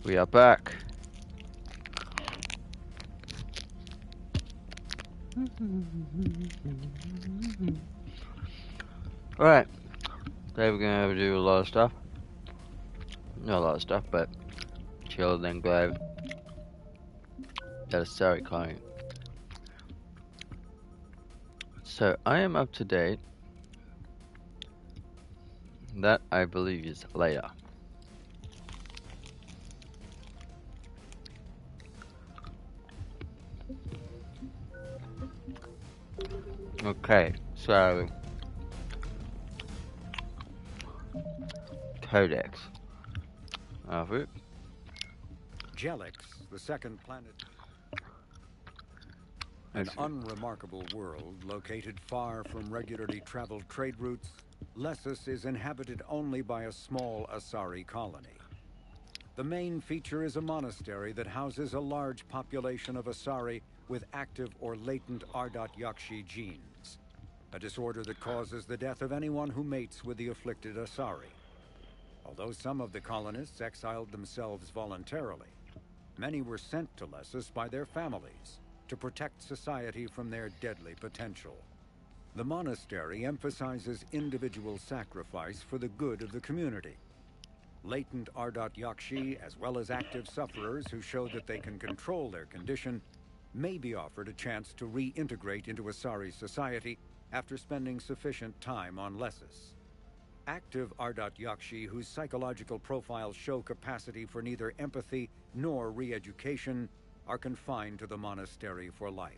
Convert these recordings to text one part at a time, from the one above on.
We are back. Alright, today we're gonna do a lot of stuff. Not a lot of stuff, but chill and glad that is sorry calling. So I am up to date. That I believe is Leia. Okay, so Codex. Over. Jelix, the second planet. An unremarkable world located far from regularly traveled trade routes, Lessus is inhabited only by a small Asari colony. The main feature is a monastery that houses a large population of Asari with active or latent Ardat Yakshi genes, a disorder that causes the death of anyone who mates with the afflicted Asari. Although some of the colonists exiled themselves voluntarily, many were sent to Lessus by their families to protect society from their deadly potential. The monastery emphasizes individual sacrifice for the good of the community. Latent Ardat Yakshi, as well as active sufferers who show that they can control their condition, may be offered a chance to reintegrate into Asari society after spending sufficient time on Lessus. Active Ardat Yakshi whose psychological profiles show capacity for neither empathy nor re-education are confined to the monastery for life.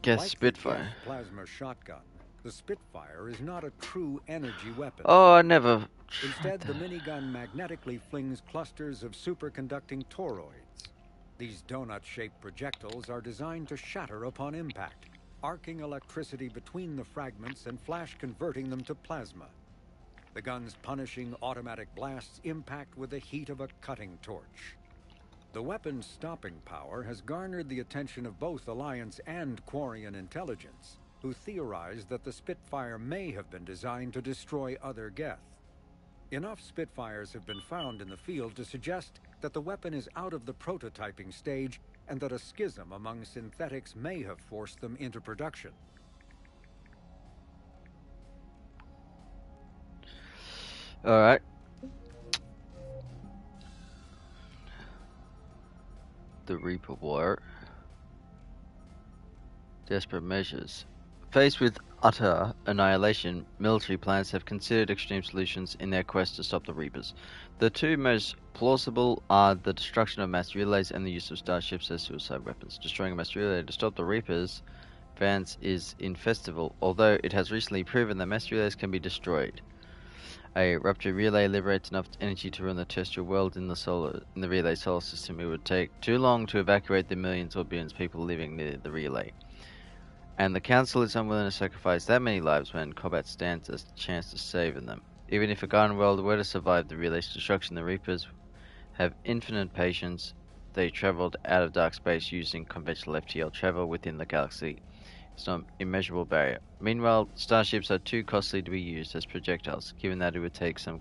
Guess Like Spitfire. the Geth plasma shotgun, the Spitfire is not a true energy weapon. Oh, I never. Instead, the minigun magnetically flings clusters of superconducting toroids. These donut-shaped projectiles are designed to shatter upon impact, arcing electricity between the fragments and flash-converting them to plasma. The gun's punishing automatic blasts impact with the heat of a cutting torch. The weapon's stopping power has garnered the attention of both Alliance and Quarian intelligence, who theorized that the Spitfire may have been designed to destroy other Geth. Enough Spitfires have been found in the field to suggest that the weapon is out of the prototyping stage and that a schism among synthetics may have forced them into production. Alright. The Reaper War. Desperate measures. Faced with utter annihilation, military planners have considered extreme solutions in their quest to stop the Reapers. The two most plausible are the destruction of mass relays and the use of starships as suicide weapons. Destroying a mass relay to stop the Reapers advance is infestival, although it has recently proven that mass relays can be destroyed. A ruptured relay liberates enough energy to run the terrestrial world in the relay solar system. It would take too long to evacuate the millions or billions of people living near the relay. And the Council is unwilling to sacrifice that many lives when combat stands a chance to save them. Even if a garden world were to survive the relay's destruction, the Reapers have infinite patience. They traveled out of dark space using conventional FTL travel within the galaxy. It's not an immeasurable barrier. Meanwhile, starships are too costly to be used as projectiles, given that it would take some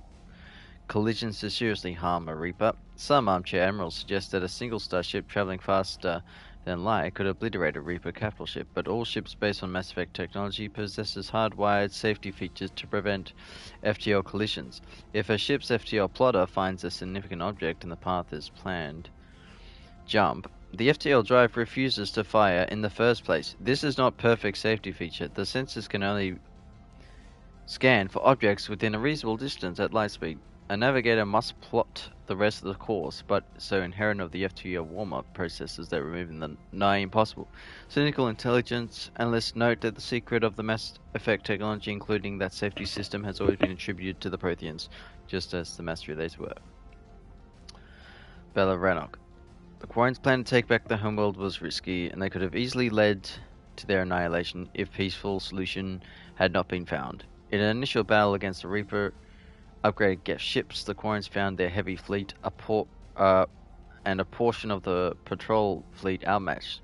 collisions to seriously harm a Reaper. Some armchair admirals suggest that a single starship traveling faster than light could obliterate a Reaper capital ship, but all ships based on Mass Effect technology possesses hardwired safety features to prevent FTL collisions. If a ship's FTL plotter finds a significant object in the path as planned jump, the FTL drive refuses to fire in the first place. This is not a perfect safety feature. The sensors can only scan for objects within a reasonable distance at light speed. A navigator must plot the rest of the course, but so inherent of the FTL warm-up processes that removing them nigh impossible. Cynical intelligence analysts note that the secret of the Mass Effect technology, including that safety system, has always been attributed to the Protheans, just as the mass relays were. Bella Rannoch. The Quarians' plan to take back the homeworld was risky, and they could have easily led to their annihilation if a peaceful solution had not been found. In an initial battle against the Reaper upgraded Geth ships, the Quarians found their heavy fleet and a portion of the patrol fleet outmatched.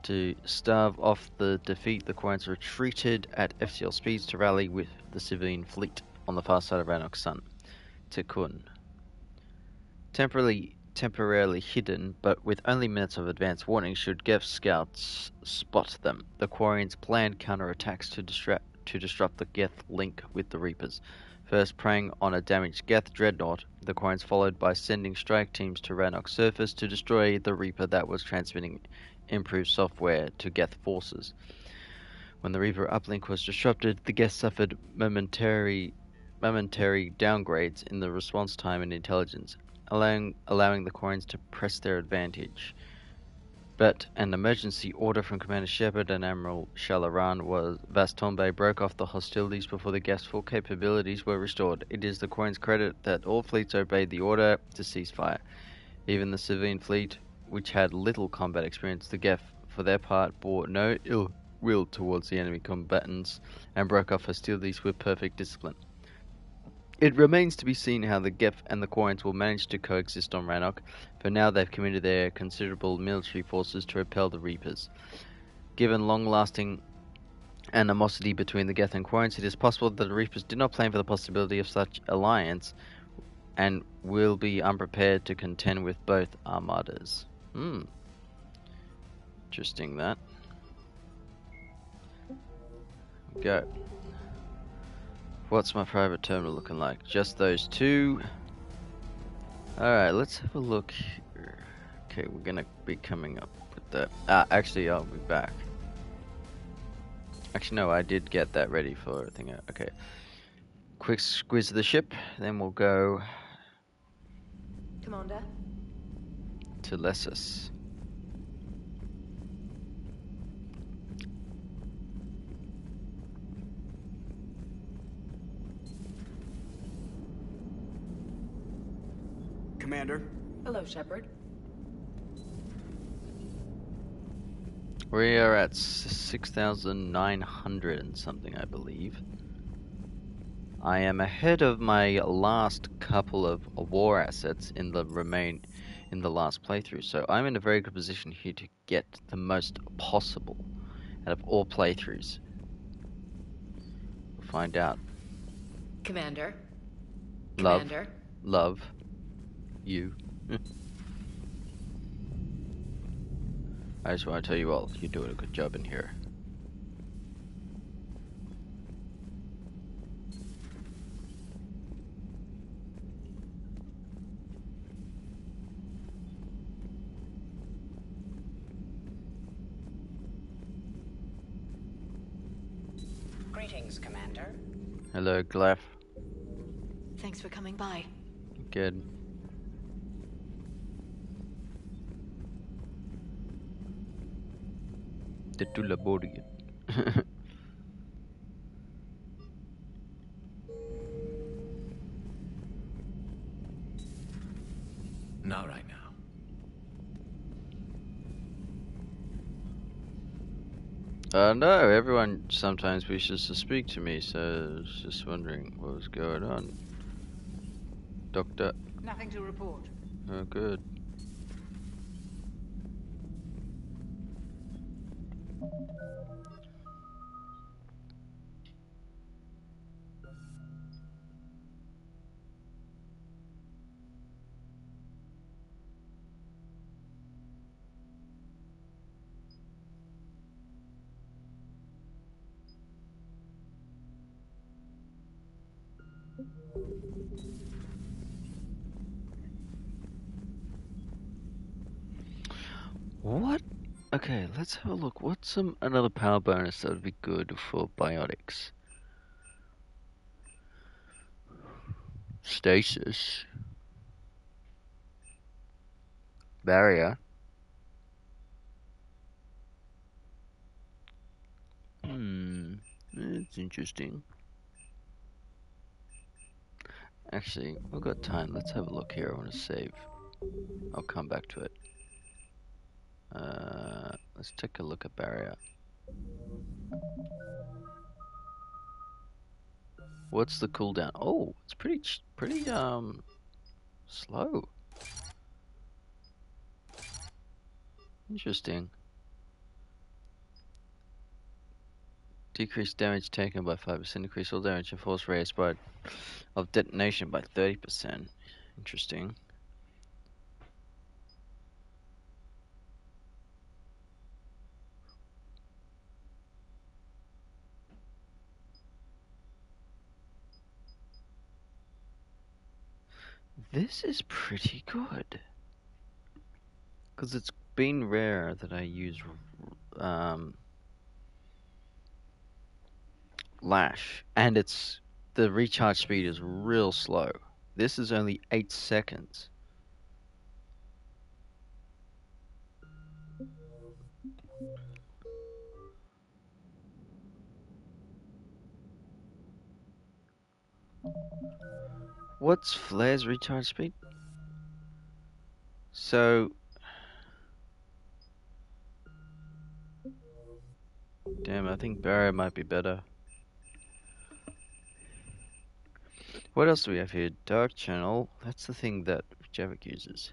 To stave off the defeat, the Quarians retreated at FCL speeds to rally with the civilian fleet on the far side of Rannoch's Sun, Tikkun. Temporarily hidden, but with only minutes of advance warning should Geth's scouts spot them, the Quarians planned counterattacks to disrupt the Geth link with the Reapers. First preying on a damaged Geth dreadnought, the Quarians followed by sending strike teams to Rannoch's surface to destroy the Reaper that was transmitting improved software to Geth forces. When the Reaper uplink was disrupted, the Geth suffered momentary downgrades in the response time and intelligence, allowing the Quarians to press their advantage. But an emergency order from Commander Shepard and Admiral Shalaran Vastombe broke off the hostilities before the Geth's full capabilities were restored. It is the Quarians' credit that all fleets obeyed the order to cease fire. Even the civilian fleet, which had little combat experience, the Geth, for their part, bore no ill will towards the enemy combatants and broke off hostilities with perfect discipline. It remains to be seen how the Geth and the Quarians will manage to coexist on Rannoch. For now, they've committed their considerable military forces to repel the Reapers. Given long-lasting animosity between the Geth and Quarians, it is possible that the Reapers did not plan for the possibility of such alliance and will be unprepared to contend with both armadas. Interesting that. Go. What's my private terminal looking like? Just those two. Alright, let's have a look here. Okay, we're gonna be coming up with that. Actually, I'll be back. Actually, no, I did get that ready for everything. Okay. Quick squiz of the ship, then we'll go... Commander? To Lessus. Commander. Hello, Shepard. We are at 6,900 and something, I believe. I am ahead of my last couple of war assets in the last playthrough, so I'm in a very good position here to get the most possible out of all playthroughs. We'll find out. Commander? Commander? Love. You. I just want to tell you all, you're doing a good job in here. Greetings, Commander. Hello, Glef. Thanks for coming by. Good. De tu laborio. Not right now. No, everyone sometimes wishes to speak to me, so I was just wondering what was going on. Doctor? Nothing to report. Oh, good. What? Okay, let's have a look. What's another power bonus that would be good for biotics? Stasis. Barrier. It's interesting. Actually, we've got time. Let's have a look here. I want to save. I'll come back to it. Let's take a look at barrier. What's the cooldown? Oh, it's pretty slow. Interesting. Decrease damage taken by 5%. Increase all damage and force radius by of detonation by 30%. Interesting. This is pretty good. Because it's been rare that I use Lash. And it's the recharge speed is real slow. This is only 8 seconds. What's Flare's recharge speed? So... Damn, I think Barrier might be better. What else do we have here? Dark Channel. That's the thing that Javik uses.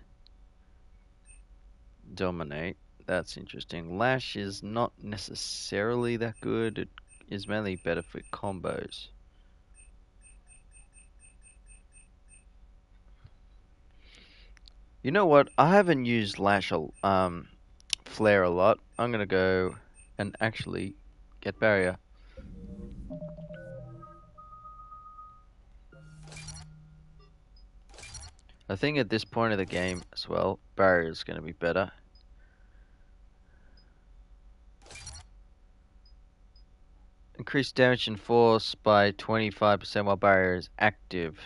Dominate. That's interesting. Lash is not necessarily that good. It is mainly better for combos. You know what? I haven't used Lash, Flare a lot. I'm gonna go and actually get Barrier. I think at this point of the game as well, Barrier is gonna be better. Increase damage and force by 25% while Barrier is active.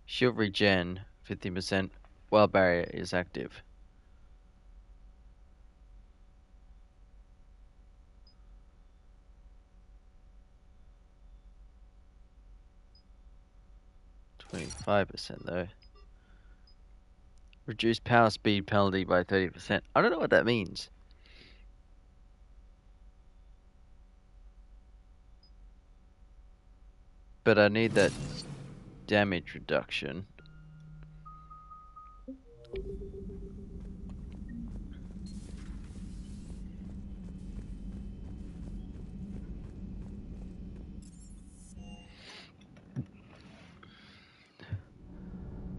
Shield regen 50% while Barrier is active. %, though. Reduce power speed penalty by 30%. I don't know what that means. But I need that damage reduction.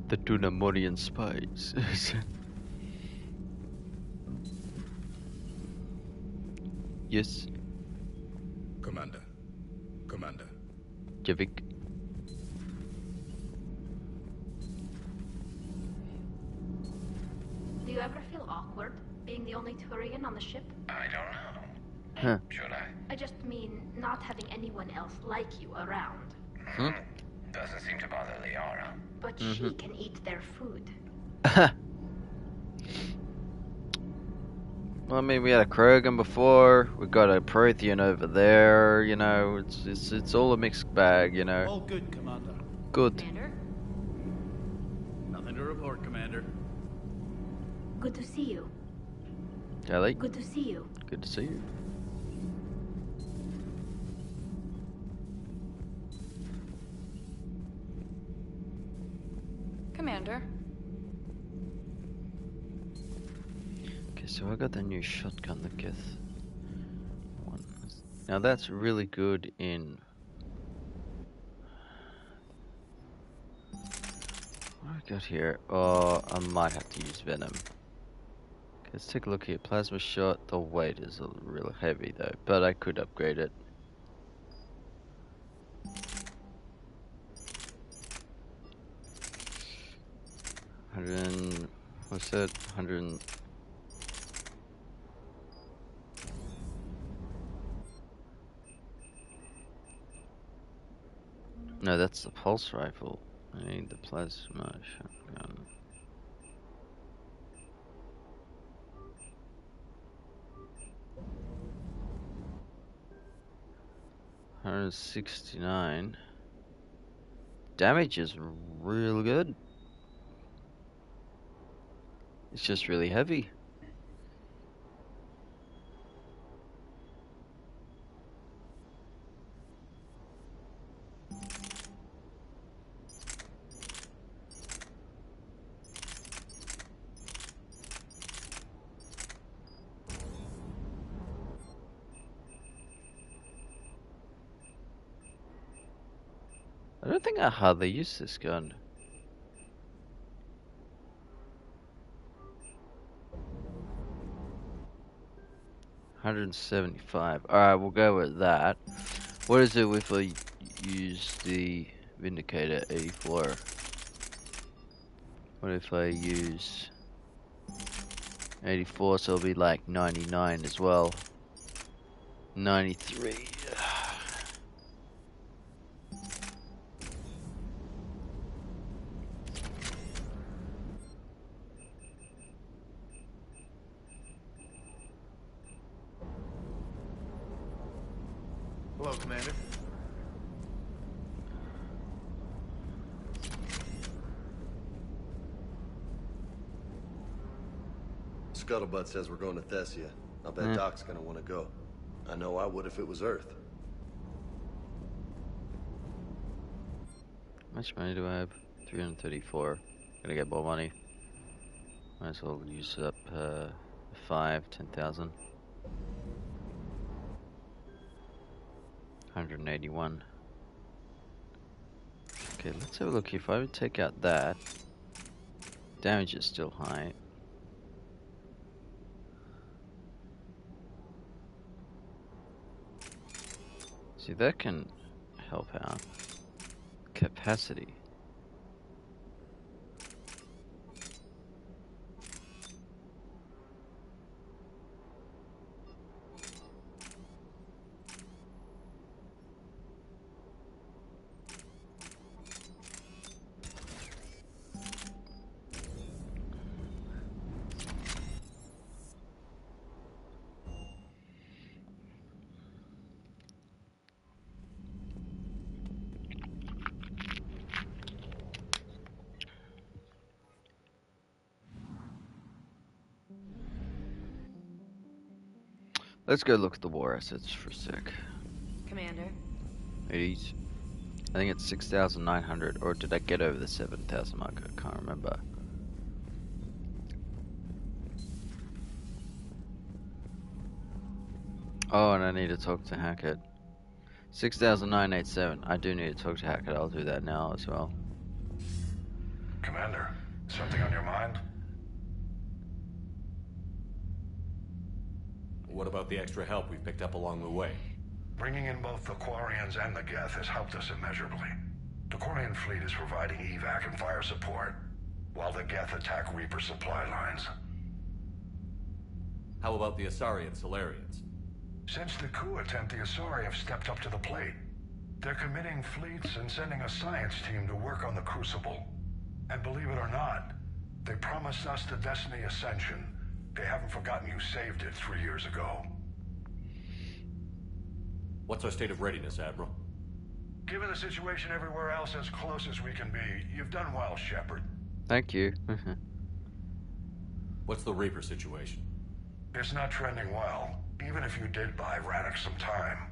The Dunamorian spies. Yes. Commander. Commander. Javik. Do you ever feel awkward being the only Turian on the ship? I don't know. Huh. Should I? I just mean not having anyone else like you around. Hmm? Doesn't seem to bother Liara. But she can eat their food. Well, I mean, we had a Krogan before. We got a Prothean over there. You know, it's all a mixed bag. You know. All good, Commander. Good. Commander? Nothing to report, Commander. Good to see you. Ellie. Good to see you. Good to see you. Commander. Okay, so I got the new shotgun, the Geth one. Now that's really good in. What I got here? Oh, I might have to use Venom. Okay, let's take a look here. Plasma shot. The weight is a real heavy though, but I could upgrade it. What's that? 100. No, that's the pulse rifle. I need the plasma shotgun. $169. Damage is real good. It's just really heavy. I don't think I hardly use this gun. $175. Alright, we'll go with that. What is it if I use the Vindicator 84? What if I use 84, so it'll be like 99 as well. 93. Hello, Commander. Scuttlebutt says we're going to Thessia. I'll bet Doc's gonna want to go. I know I would if it was Earth. How much money do I have? 334. Gotta get more money. Might as well use up 10,000. 181. Okay, let's have a look. If I would take out that, damage is still high. See, that can help out. Capacity. Let's go look at the war assets for a sec. Commander. Eight. I think it's 6,900, or did I get over the 7,000 mark? I can't remember. Oh, and I need to talk to Hackett. 6,987. I do need to talk to Hackett. I'll do that now as well. Commander, something on your mind? What about the extra help we've picked up along the way? Bringing in both the Quarians and the Geth has helped us immeasurably. The Quarian fleet is providing evac and fire support, while the Geth attack Reaper supply lines. How about the Asari and Solarians? Since the coup attempt, the Asari have stepped up to the plate. They're committing fleets and sending a science team to work on the Crucible. And believe it or not, they promised us the Destiny Ascension. They haven't forgotten you saved it 3 years ago. What's our state of readiness, Admiral? Given the situation everywhere else, as close as we can be, you've done well, Shepard. Thank you. What's the Reaper situation? It's not trending well, even if you did buy Radix some time.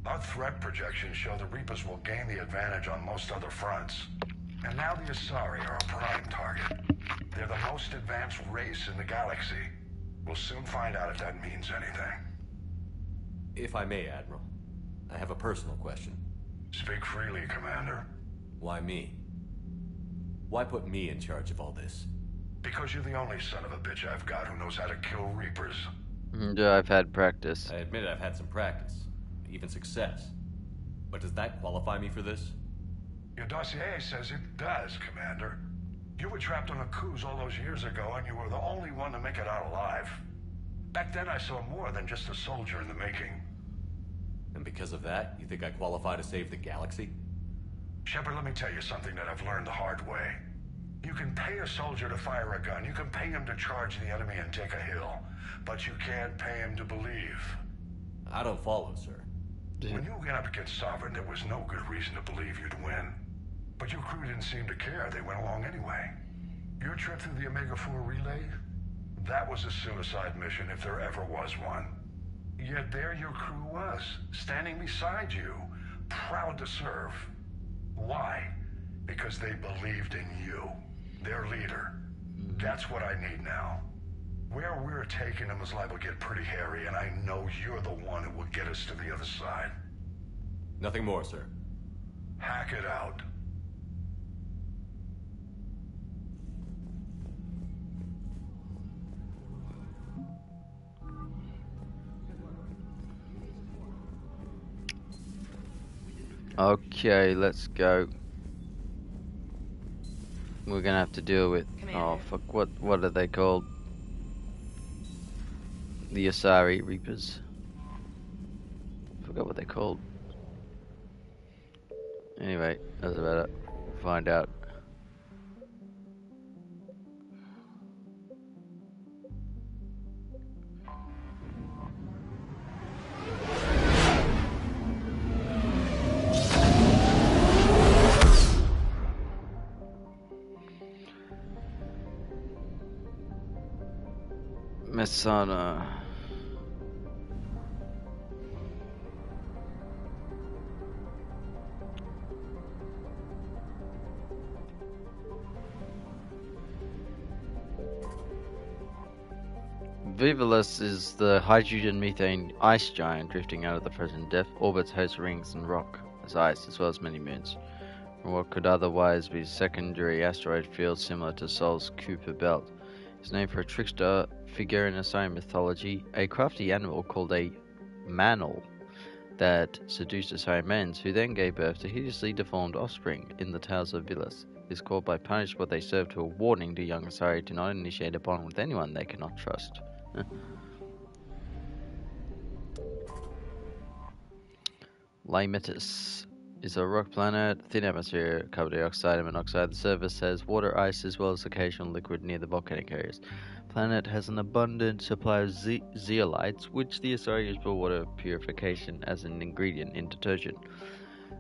Our threat projections show the Reapers will gain the advantage on most other fronts. And now the Asari are a prime target. They're the most advanced race in the galaxy. We'll soon find out if that means anything. If I may, Admiral, I have a personal question. Speak freely, Commander. Why me? Why put me in charge of all this? Because you're the only son of a bitch I've got who knows how to kill Reapers. Yeah, I've had practice. I admit I've had some practice, even success. But does that qualify me for this? Your dossier says it does, Commander. You were trapped on a cruise all those years ago, and you were the only one to make it out alive. Back then, I saw more than just a soldier in the making. And because of that, you think I qualify to save the galaxy? Shepard, let me tell you something that I've learned the hard way. You can pay a soldier to fire a gun, you can pay him to charge the enemy and take a hill, but you can't pay him to believe. I don't follow, sir. When you went up against Sovereign, there was no good reason to believe you'd win. But your crew didn't seem to care. They went along anyway. Your trip through the Omega-4 relay? That was a suicide mission if there ever was one. Yet there your crew was, standing beside you, proud to serve. Why? Because they believed in you, their leader. That's what I need now. Where we're taking them is liable to get pretty hairy, and I know you're the one who will get us to the other side. Nothing more, sir. Hack it out. Okay, let's go. We're gonna have to deal with. Commander. Oh fuck! What are they called? The Asari Reapers. Forgot what they're called. Anyway, that's about it. Find out. Messana. Vivalus is the hydrogen methane ice giant drifting out of the present depth. Orbits host rings and rock as ice, as well as many moons. From what could otherwise be a secondary asteroid field similar to Sol's Kuiper Belt. It's named for a trickster figure in Asari mythology, a crafty animal called a manal that seduced Asari men, who then gave birth to hideously deformed offspring in the tales of Vilas. Is called by punish what they serve to a warning to young Asari to not initiate a bond with anyone they cannot trust. Lymetis is a rock planet, thin atmosphere, carbon dioxide and monoxide. The surface has water, ice, as well as occasional liquid near the volcanic areas. The planet has an abundant supply of zeolites, which the Asari use for water purification as an ingredient in detergent,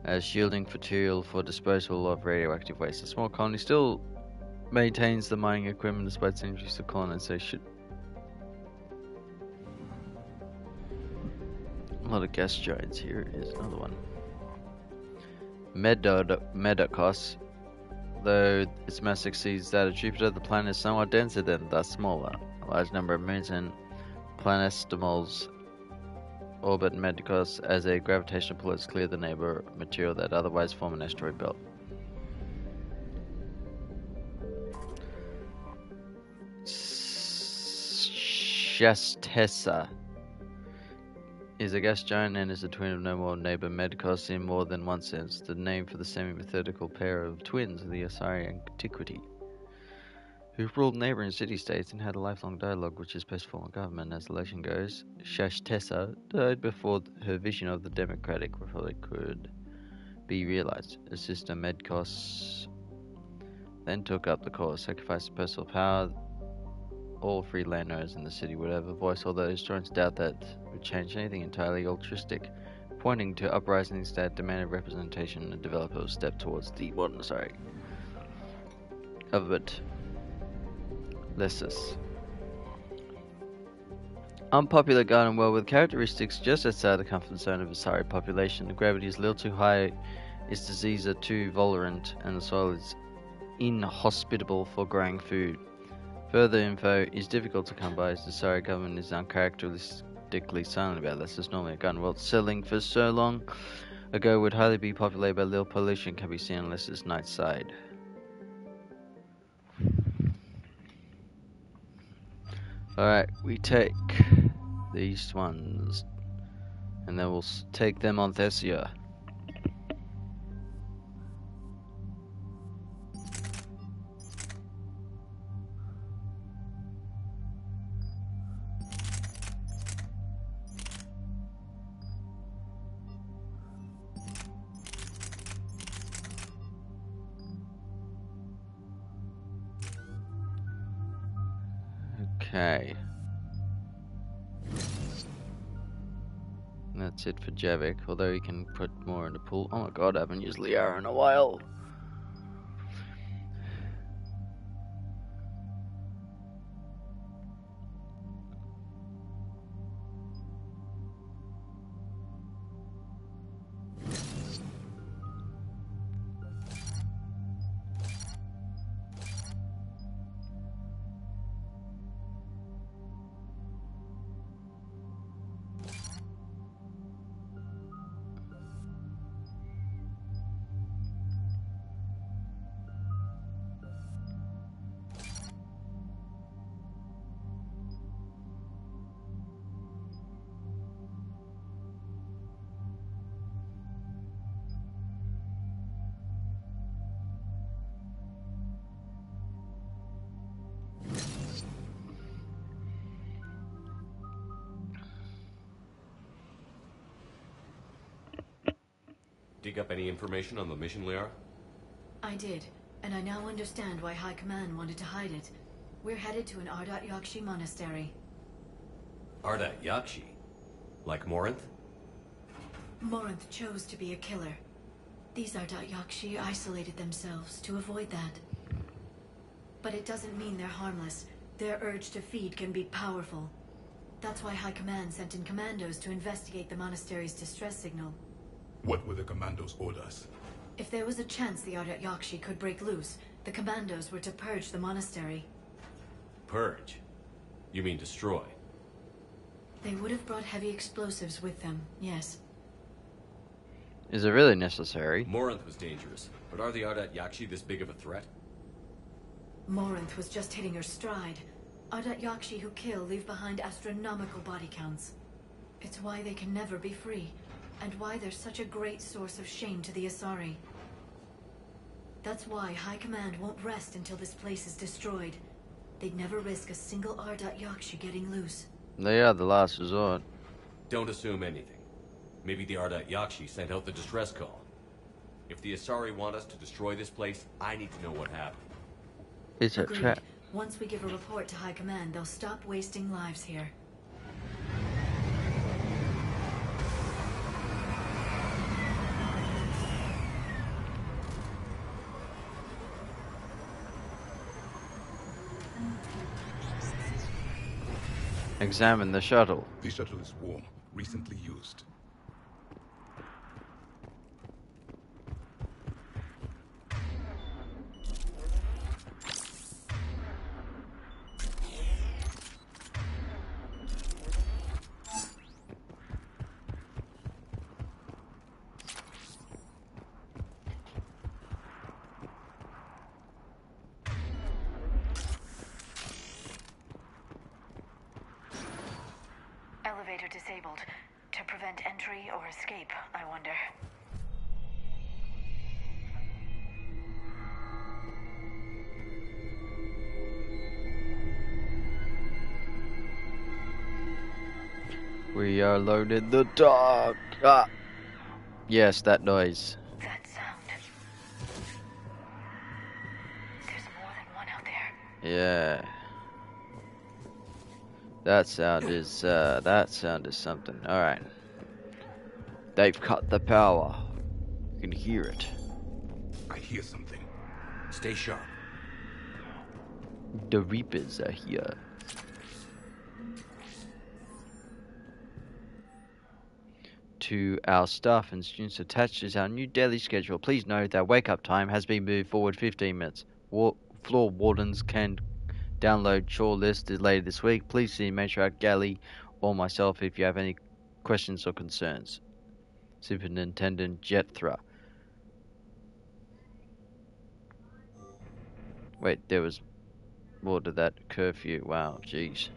as shielding material for disposal of radioactive waste. The small colony still maintains the mining equipment despite centuries of colonization. A lot of gas giants here. Here's another one. Medakos, though its mass exceeds that of Jupiter, the planet is somewhat denser than, thus smaller. A large number of moons and planestimals orbit Medakos as a gravitational pull has cleared the neighbor material that otherwise form an asteroid belt. Shastessa is a gas giant and is a twin of no more neighbor Medakos in more than one sense, the name for the semi-mythical pair of twins of the Asari antiquity, who ruled neighboring city-states and had a lifelong dialogue which is best form of government. As the legend goes, Shastessa died before her vision of the democratic republic could be realized. Her sister Medakos then took up the cause, sacrificed personal power. All free landowners in the city would have a voice, although historians doubt that would change anything entirely altruistic, pointing to uprisings that demanded representation and developers step towards the modern Asari government. Lessus. Unpopular garden world with characteristics just outside the comfort zone of Asari population. The gravity is a little too high, its diseases are too virulent, and the soil is inhospitable for growing food. Further info is difficult to come by as the Asari government is uncharacteristically silent about this. It's normally a gun world selling for so long ago would hardly be populated by little pollution can be seen unless it's night side. Alright, we take these ones and then we'll take them on Thessia. Okay. That's it for Javik, although he can put more in the pool. Oh my god, I haven't used Liara in a while. dig up any information on the mission, Liara? I did, and I now understand why High Command wanted to hide it. We're headed to an Ardat Yakshi monastery. Ardat Yakshi? Like Morinth? Morinth chose to be a killer. These Ardat Yakshi isolated themselves to avoid that. But it doesn't mean they're harmless. Their urge to feed can be powerful. That's why High Command sent in commandos to investigate the monastery's distress signal. What were the commandos' orders? If there was a chance the Ardat Yakshi could break loose, the commandos were to purge the monastery. Purge? You mean destroy? They would have brought heavy explosives with them, yes. Is it really necessary? Morinth was dangerous, but are the Ardat Yakshi this big of a threat? Morinth was just hitting her stride. Ardat Yakshi who kill leave behind astronomical body counts. It's why they can never be free, and why they're such a great source of shame to the Asari. That's why High Command won't rest until this place is destroyed. They'd never risk a single Ardat Yakshi getting loose. They are the last resort. Don't assume anything. Maybe the Ardat Yakshi sent out the distress call. If the Asari want us to destroy this place, I need to know what happened. It's a Agreed. trap. Once we give a report to High Command, they'll stop wasting lives here. Examine the shuttle. The shuttle is warm, recently used. Elevator disabled. To prevent entry or escape, I wonder. We are alone in the dark. Ah. Yes, that noise. That sound. There's more than one out there. Yeah. That sound is something. Alright. They've cut the power. You can hear it. I hear something. Stay sharp. The Reapers are here. To our staff and students attached is our new daily schedule. Please note that wake-up time has been moved forward 15 minutes. Floor wardens can download chore list later this week. Please see Matriarch Galley or myself if you have any questions or concerns. Superintendent Jethra. Wait, there was more to that curfew. Wow, jeez.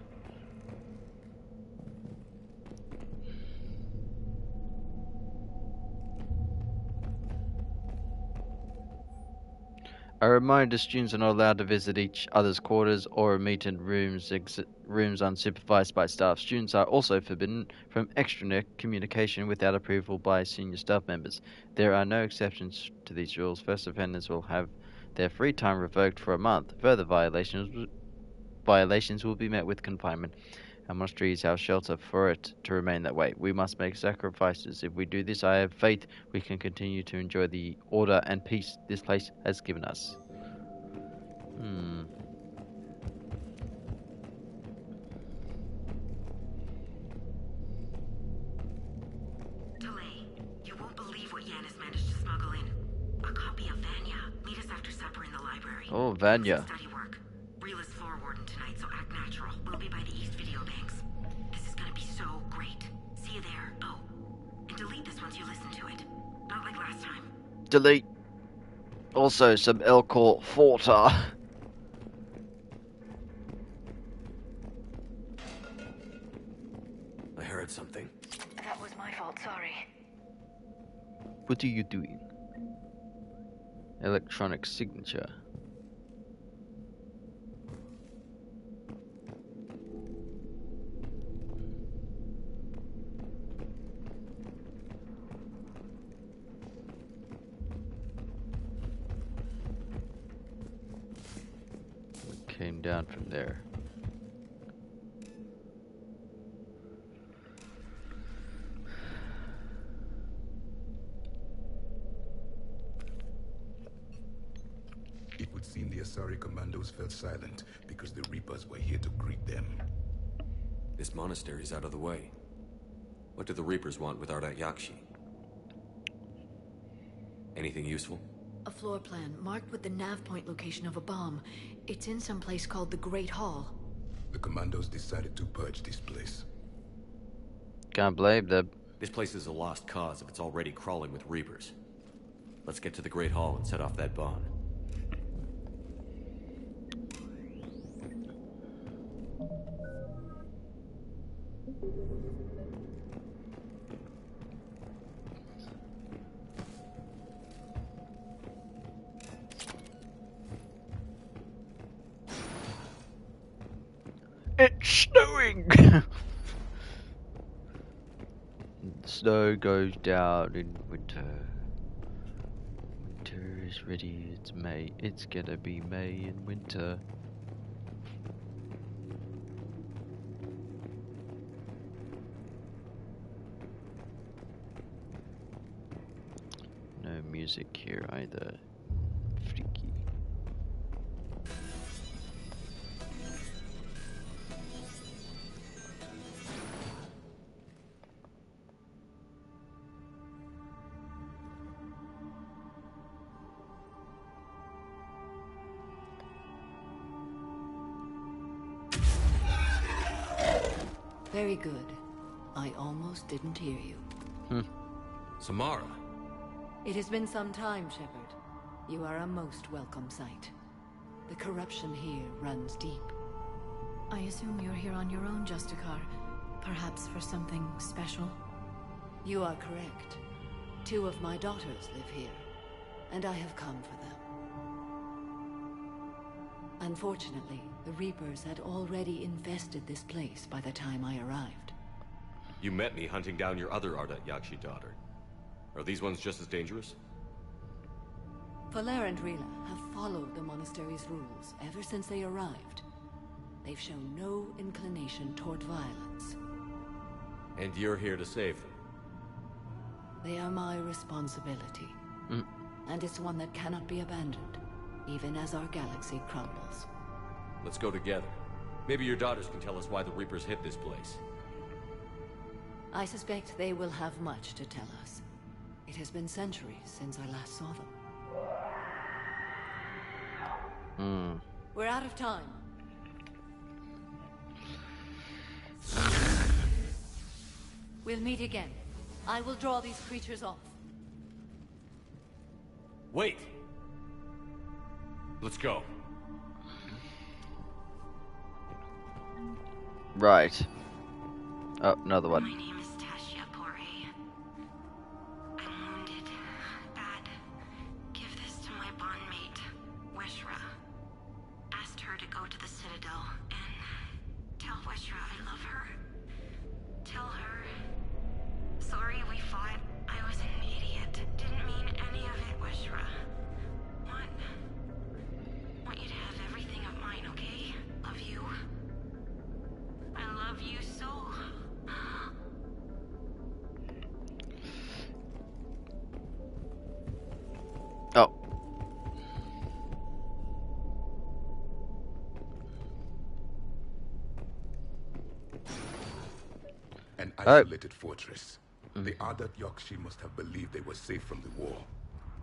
A reminder, students are not allowed to visit each other's quarters or meet in rooms unsupervised by staff. Students are also forbidden from extranet communication without approval by senior staff members. There are no exceptions to these rules. First offenders will have their free time revoked for a month. Further violations will be met with confinement. Our monastery is our shelter for it to remain that way. We must make sacrifices. If we do this, I have faith we can continue to enjoy the order and peace this place has given us. Delay. You won't believe what Yanis managed to smuggle in. A copy of Vanya. Meet us after supper in the library. Oh, Vanya. Study work. Real is floor warden tonight, so act natural. We'll be by the East Video Banks. This is gonna be so great. See you there. Oh, and delete this once you listen to it. Not like last time. Delete. Also, some Elcor Forta. I heard something. That was my fault, sorry. What are you doing? Electronic signature. came down from there. It would seem the Asari commandos fell silent because the Reapers were here to greet them. This monastery's out of the way. What do the Reapers want with Ardat Yakshi? Anything useful? A floor plan marked with the nav point location of a bomb. It's in some place called the Great Hall. The commandos decided to purge this place. Can't blame them. This place is a lost cause if it's already crawling with Reapers. Let's get to the Great Hall and set off that bomb. It's snowing! Snow goes down in winter. Winter is ready, it's May. It's gonna be May in winter. No music here either. Freaky. Very good. I almost didn't hear you. Samara! It has been some time, Shepard. You are a most welcome sight. The corruption here runs deep. I assume you're here on your own, Justicar. Perhaps for something special? You are correct. 2 of my daughters live here, and I have come for them. Unfortunately, the Reapers had already infested this place by the time I arrived. You met me hunting down your other Ardat Yakshi daughter. Are these ones just as dangerous? Falere and Rila have followed the monastery's rules ever since they arrived. They've shown no inclination toward violence. And you're here to save them? They are my responsibility. And it's one that cannot be abandoned, even as our galaxy crumbles. Let's go together. Maybe your daughters can tell us why the Reapers hit this place. I suspect they will have much to tell us. It has been centuries since I last saw them. We're out of time. We'll meet again. I will draw these creatures off. Wait! Let's go. Right. Oh, another one. My name is Tasha Pore. I'm wounded. Bad. Give this to my bondmate, Weshra. Asked her to go to the Citadel and tell Weshra I love her. Tell her. Sorry we fought. I was an idiot. Didn't mean any of it, Weshra. Want you to have everything of mine, okay? Love you. I love you so. Oh. An isolated fortress. The Ardat Yakshi must have believed they were safe from the war.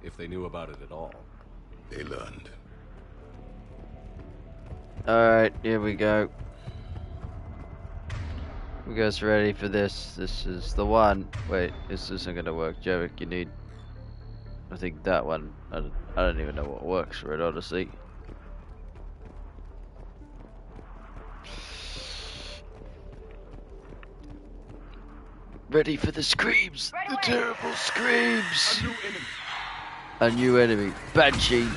If they knew about it at all. They learned. Alright, here we go. You guys ready for this? This is the one. Wait, this isn't gonna work. Jarek, you need... I think that one. I don't even know what works for it, honestly. Ready for the screams! Right the away. terrible screams! A new enemy. A new enemy. Banshee.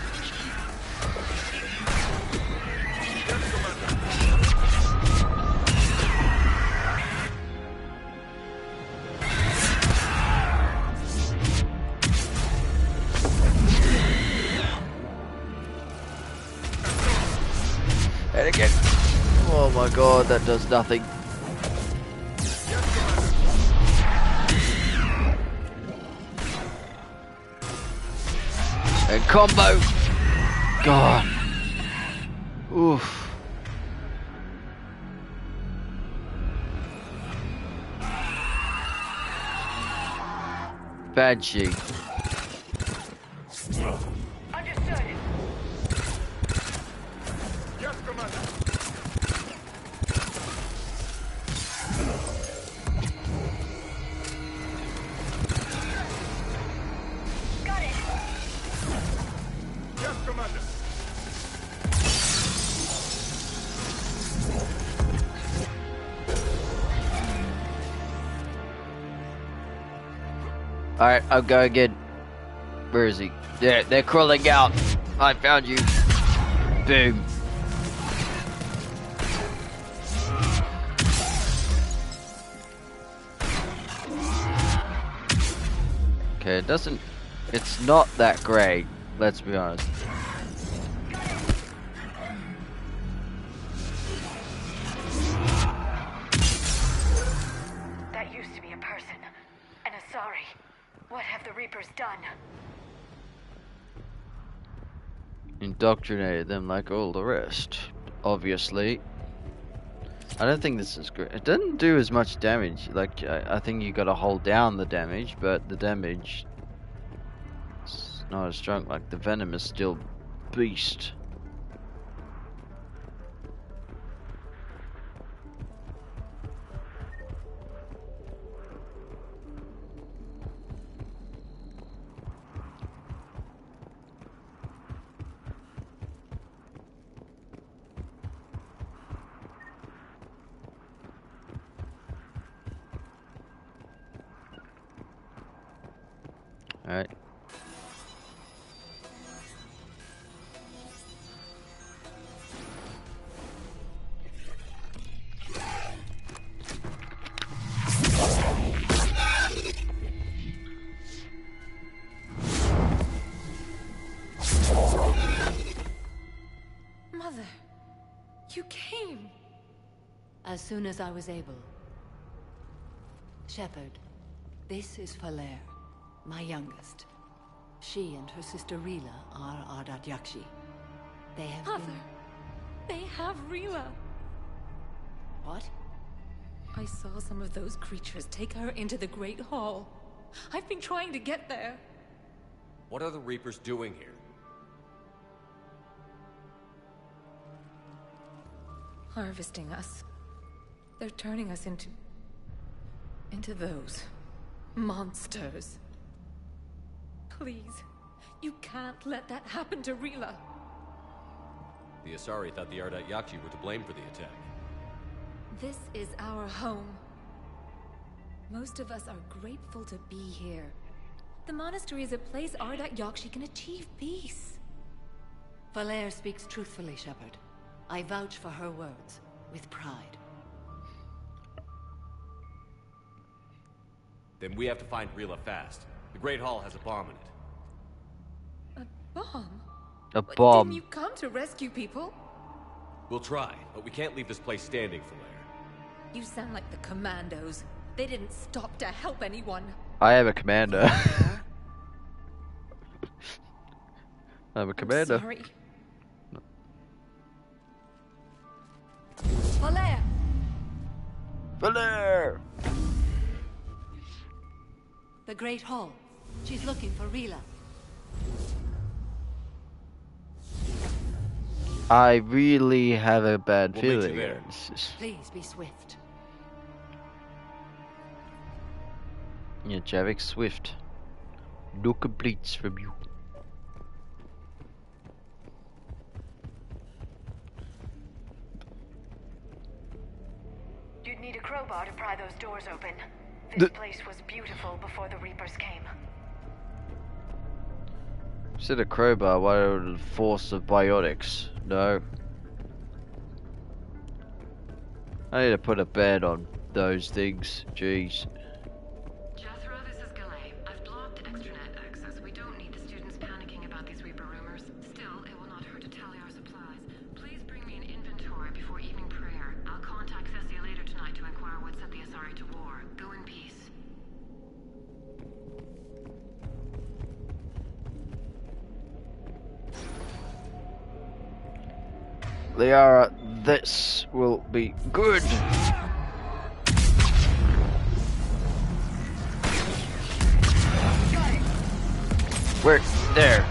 And again. Oh my god, that does nothing. And combo. God. Oof. Banshee. Understood. Yes, Commander. Got it. Yes, Commander. Alright, I'll go again. Where is he? Yeah, they're crawling out. I found you. Boom. Okay, it doesn't... It's not that great, let's be honest. That used to be a person. An Asari. What have the Reapers done? Indoctrinated them like all the rest. Obviously. I don't think this is great. It doesn't do as much damage. Like, I think you gotta hold down the damage, but the damage is not as strong. Like, the venom is still beast. Alright. Mother, you came. As soon as I was able. Shepard, this is Falere, my youngest. She and her sister Rila are Ardat Yakshi. They have Mother, been... they have Rila. What? I saw some of those creatures take her into the Great Hall. I've been trying to get there. What are the Reapers doing here? Harvesting us. They're turning us into those monsters. Please, you can't let that happen to Rila. The Asari thought the Ardat Yakshi were to blame for the attack. This is our home. Most of us are grateful to be here. The monastery is a place Ardat Yakshi can achieve peace. Falere speaks truthfully, Shepard. I vouch for her words, with pride. Then we have to find Rila fast. The Great Hall has a bomb in it. A bomb? A bomb. Didn't you come to rescue people? We'll try, but we can't leave this place standing, Falere. You sound like the Commandos. They didn't stop to help anyone. I am a commander. I'm a commander. I'm sorry. Falere! Falere! The Great Hall. She's looking for Rila. I really have a bad We'll meet you feeling. there. Please be swift. Yeah, Javik Swift. No complaints from you. You'd need a crowbar to pry those doors open. This place was beautiful before the Reapers came. Instead of crowbar, why would the force of biotics? No. I need to put a ban on those things. Jeez. Jethro, this is Galay. I've blocked extranet access. We don't need the students panicking about these Reaper rumors. Still, it will not hurt to tally our supplies. Please bring me an inventory Liara, this will be good. We're there.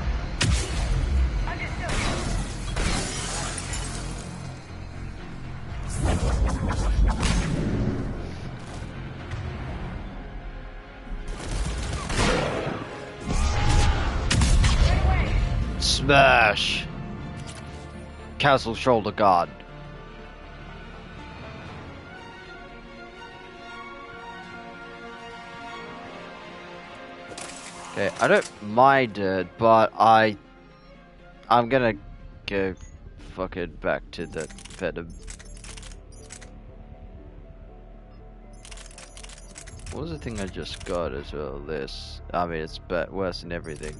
Smash! Castle shoulder guard. Okay, I don't mind it, but I'm gonna go fuck it back to the Fedum. What was the thing I just got as well? This. I mean, it's worse than everything.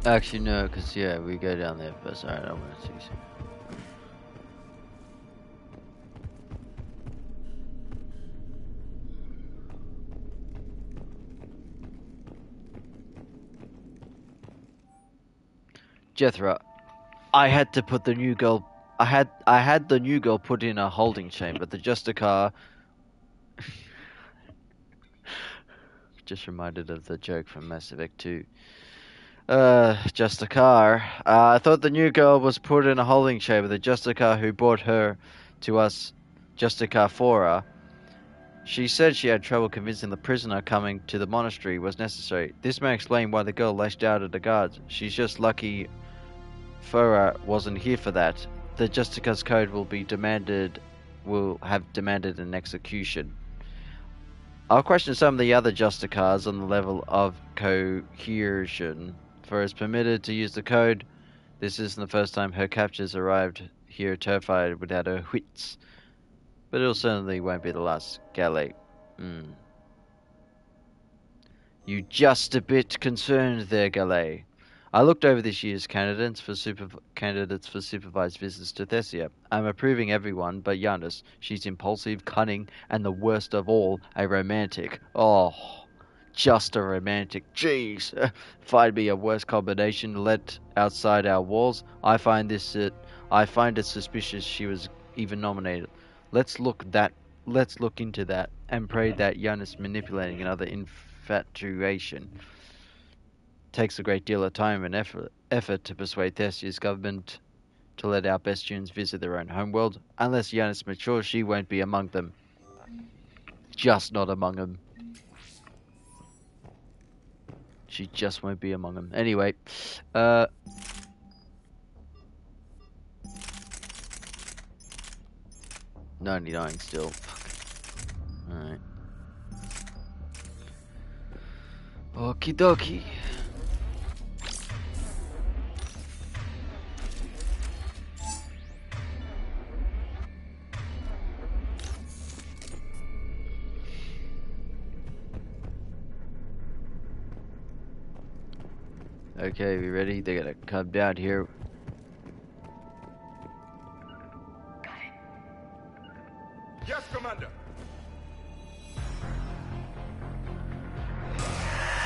Actually, no, because, yeah, we go down there first. Alright, I'm gonna see you. Jethro, I had to put the new girl. I had the new girl put in a holding chamber. The Justicar. Just reminded of the joke from Mass Effect 2. Justicar. I thought the new girl was put in a holding chamber. The Justicar who brought her to us, Justicar Fora. She said she had trouble convincing the prisoner coming to the monastery was necessary. This may explain why the girl lashed out at the guards. She's just lucky Fora wasn't here for that. The Justicar's code will have demanded an execution. I'll question some of the other Justicars on the level of coercion. For is permitted to use the code. This isn't the first time her captors arrived here terrified without her wits. But it certainly won't be the last. Galley. You just a bit concerned there, Galley. I looked over this year's candidates for supervised visits to Thessia. I'm approving everyone but Giannis. She's impulsive, cunning, and the worst of all, a romantic. Oh, just a romantic. Jeez. Find me a worse combination let outside our walls. I find it suspicious she was even nominated. Let's look into that and pray that Giannis manipulating another infatuation. Takes a great deal of time and effort to persuade Thessia's government to let our best students visit their own homeworld. Unless Giannis matures, she won't be among them. Just not among them. She just won't be among them. Anyway, 99 still. Alright. Okie dokie. Okay, we ready? They gotta come down here. Yes, Commander.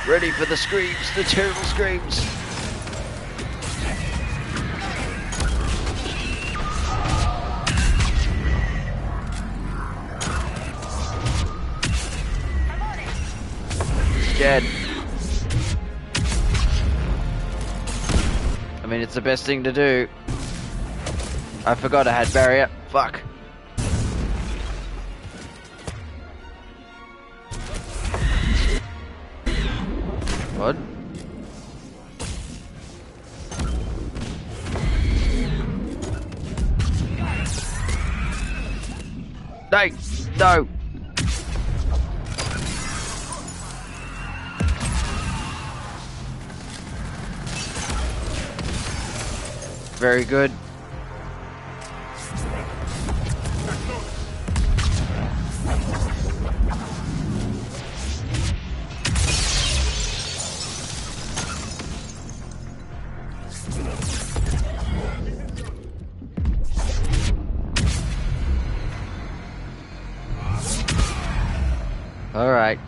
Ready for the screams, the terrible screams. Dead. I mean, it's the best thing to do. I forgot I had barrier. Fuck. What? No! No! Very good. All right.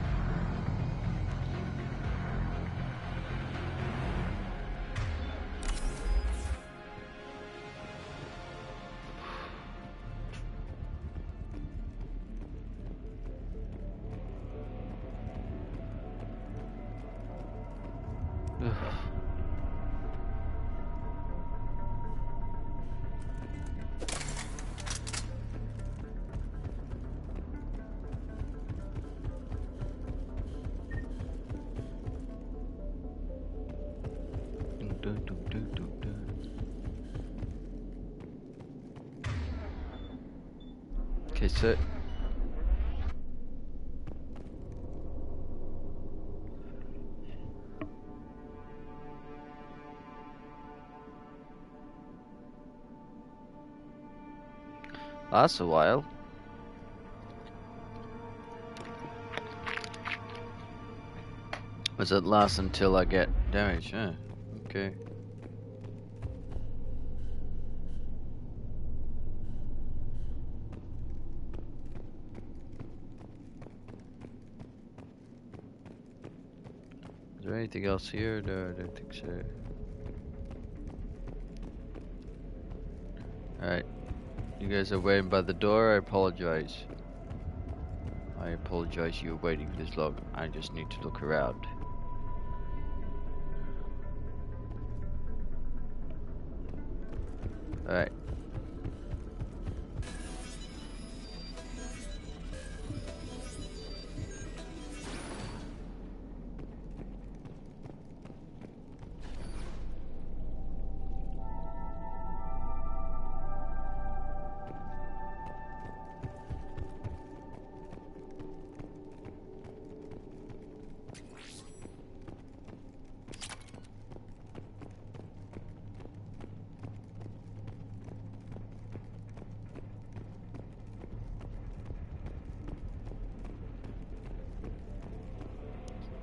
Okay, so that's a while. Does it last until I get damage? Yeah. Okay. Is there anything else here? No, I don't think so. Alright. You guys are waiting by the door. I apologize. I apologize you were waiting for this long. I just need to look around. Alright.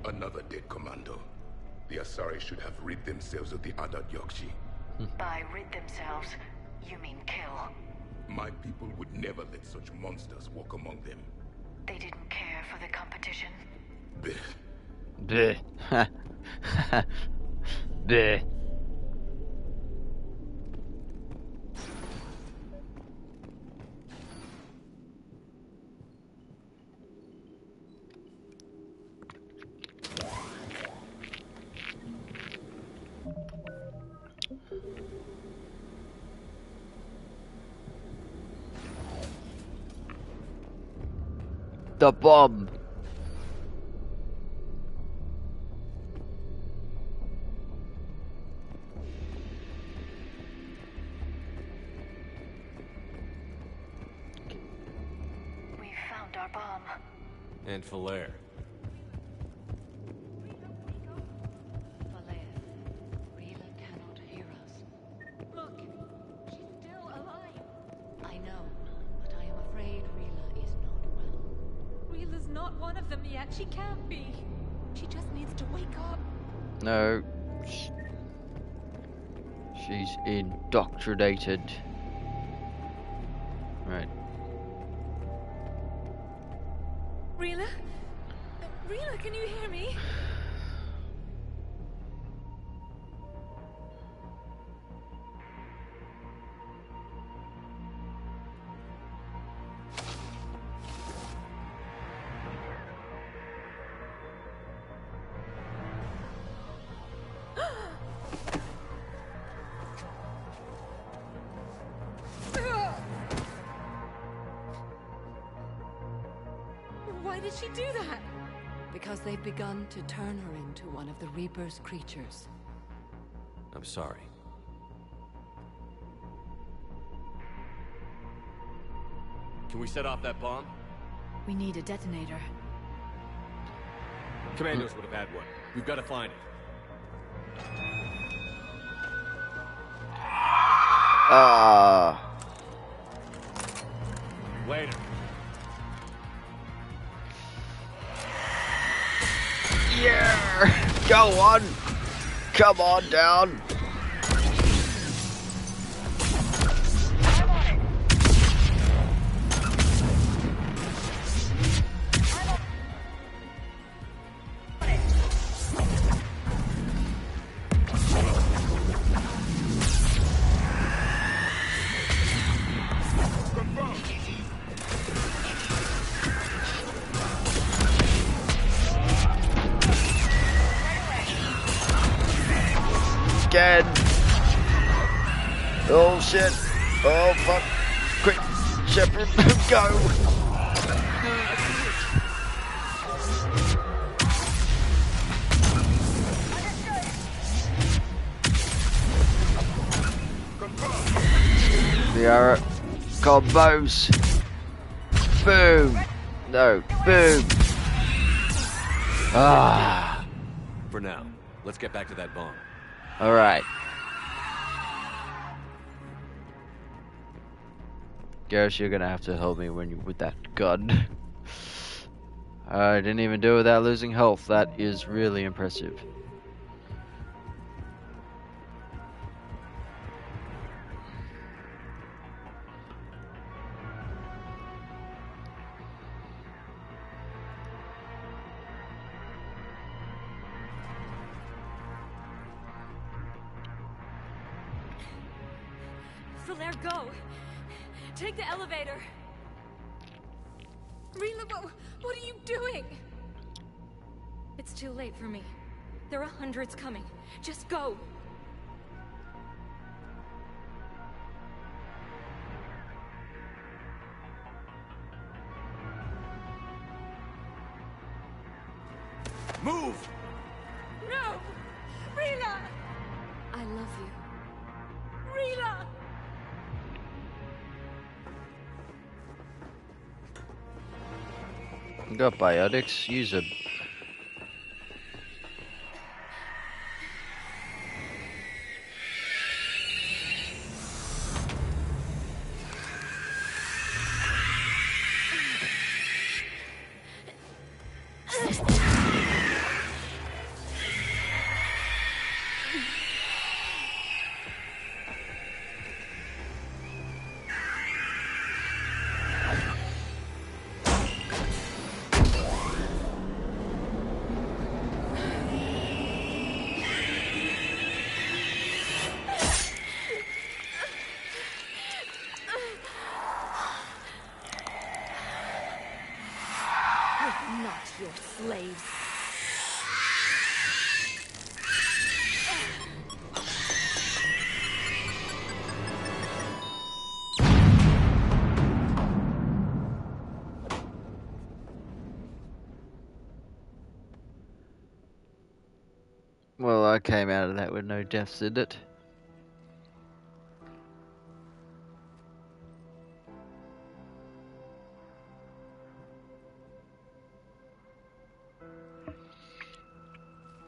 Another dead commando. The Asari should have rid themselves of the Ardat Yakshi. By rid themselves, you mean kill. My people would never let such monsters walk among them. They didn't care for the competition. Bleh. Bleh. Bleh. The bomb. We found our bomb. And Falere. Falere, Rila cannot hear us. Look, she's still alive. I know, but I am afraid Rila is not well. Rila's not one of them yet. She can't be. She just needs to wake up. No. She's indoctrinated. Right. Rila? Rila, can you hear me? Why did she do that? Because they've begun to turn her into one of the Reaper's creatures. I'm sorry. Can we set off that bomb? We need a detonator. Commandos would have had one. We've got to find it. Later. Yeah! Go on! Come on down! Again. Oh shit. Oh fuck. Quick, Shepard, go. The arrow combos. Boom. No, boom. Ah. For now, let's get back to that bomb. All right. Garrus, you're gonna have to help me with that gun. I didn't even do it without losing health. That is really impressive. Falere, go! Take the elevator! Rila, what are you doing? It's too late for me. There are hundreds coming. Just go! Move! No! Rila! I love you. Rila! Got biotics. Use it. Not your slaves. Well, I came out of that with no deaths, did it?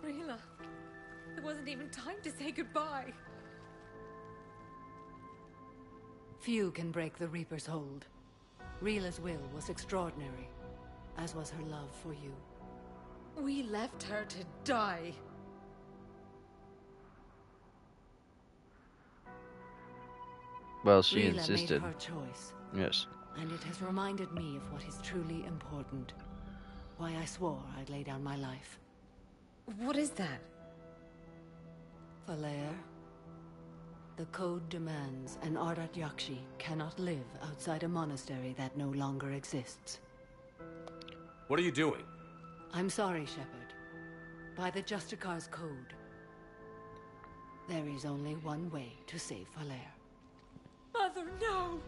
Rila, there wasn't even time to say goodbye. Few can break the Reaper's hold. Rila's will was extraordinary, as was her love for you. We left her to die. Well, she Rila insisted. made her choice. Yes. And it has reminded me of what is truly important. Why I swore I'd lay down my life. What is that? Falere, the code demands an Ardat Yakshi cannot live outside a monastery that no longer exists. What are you doing? I'm sorry, Shepard. By the Justicar's code, there is only one way to save Falere. Mother, no!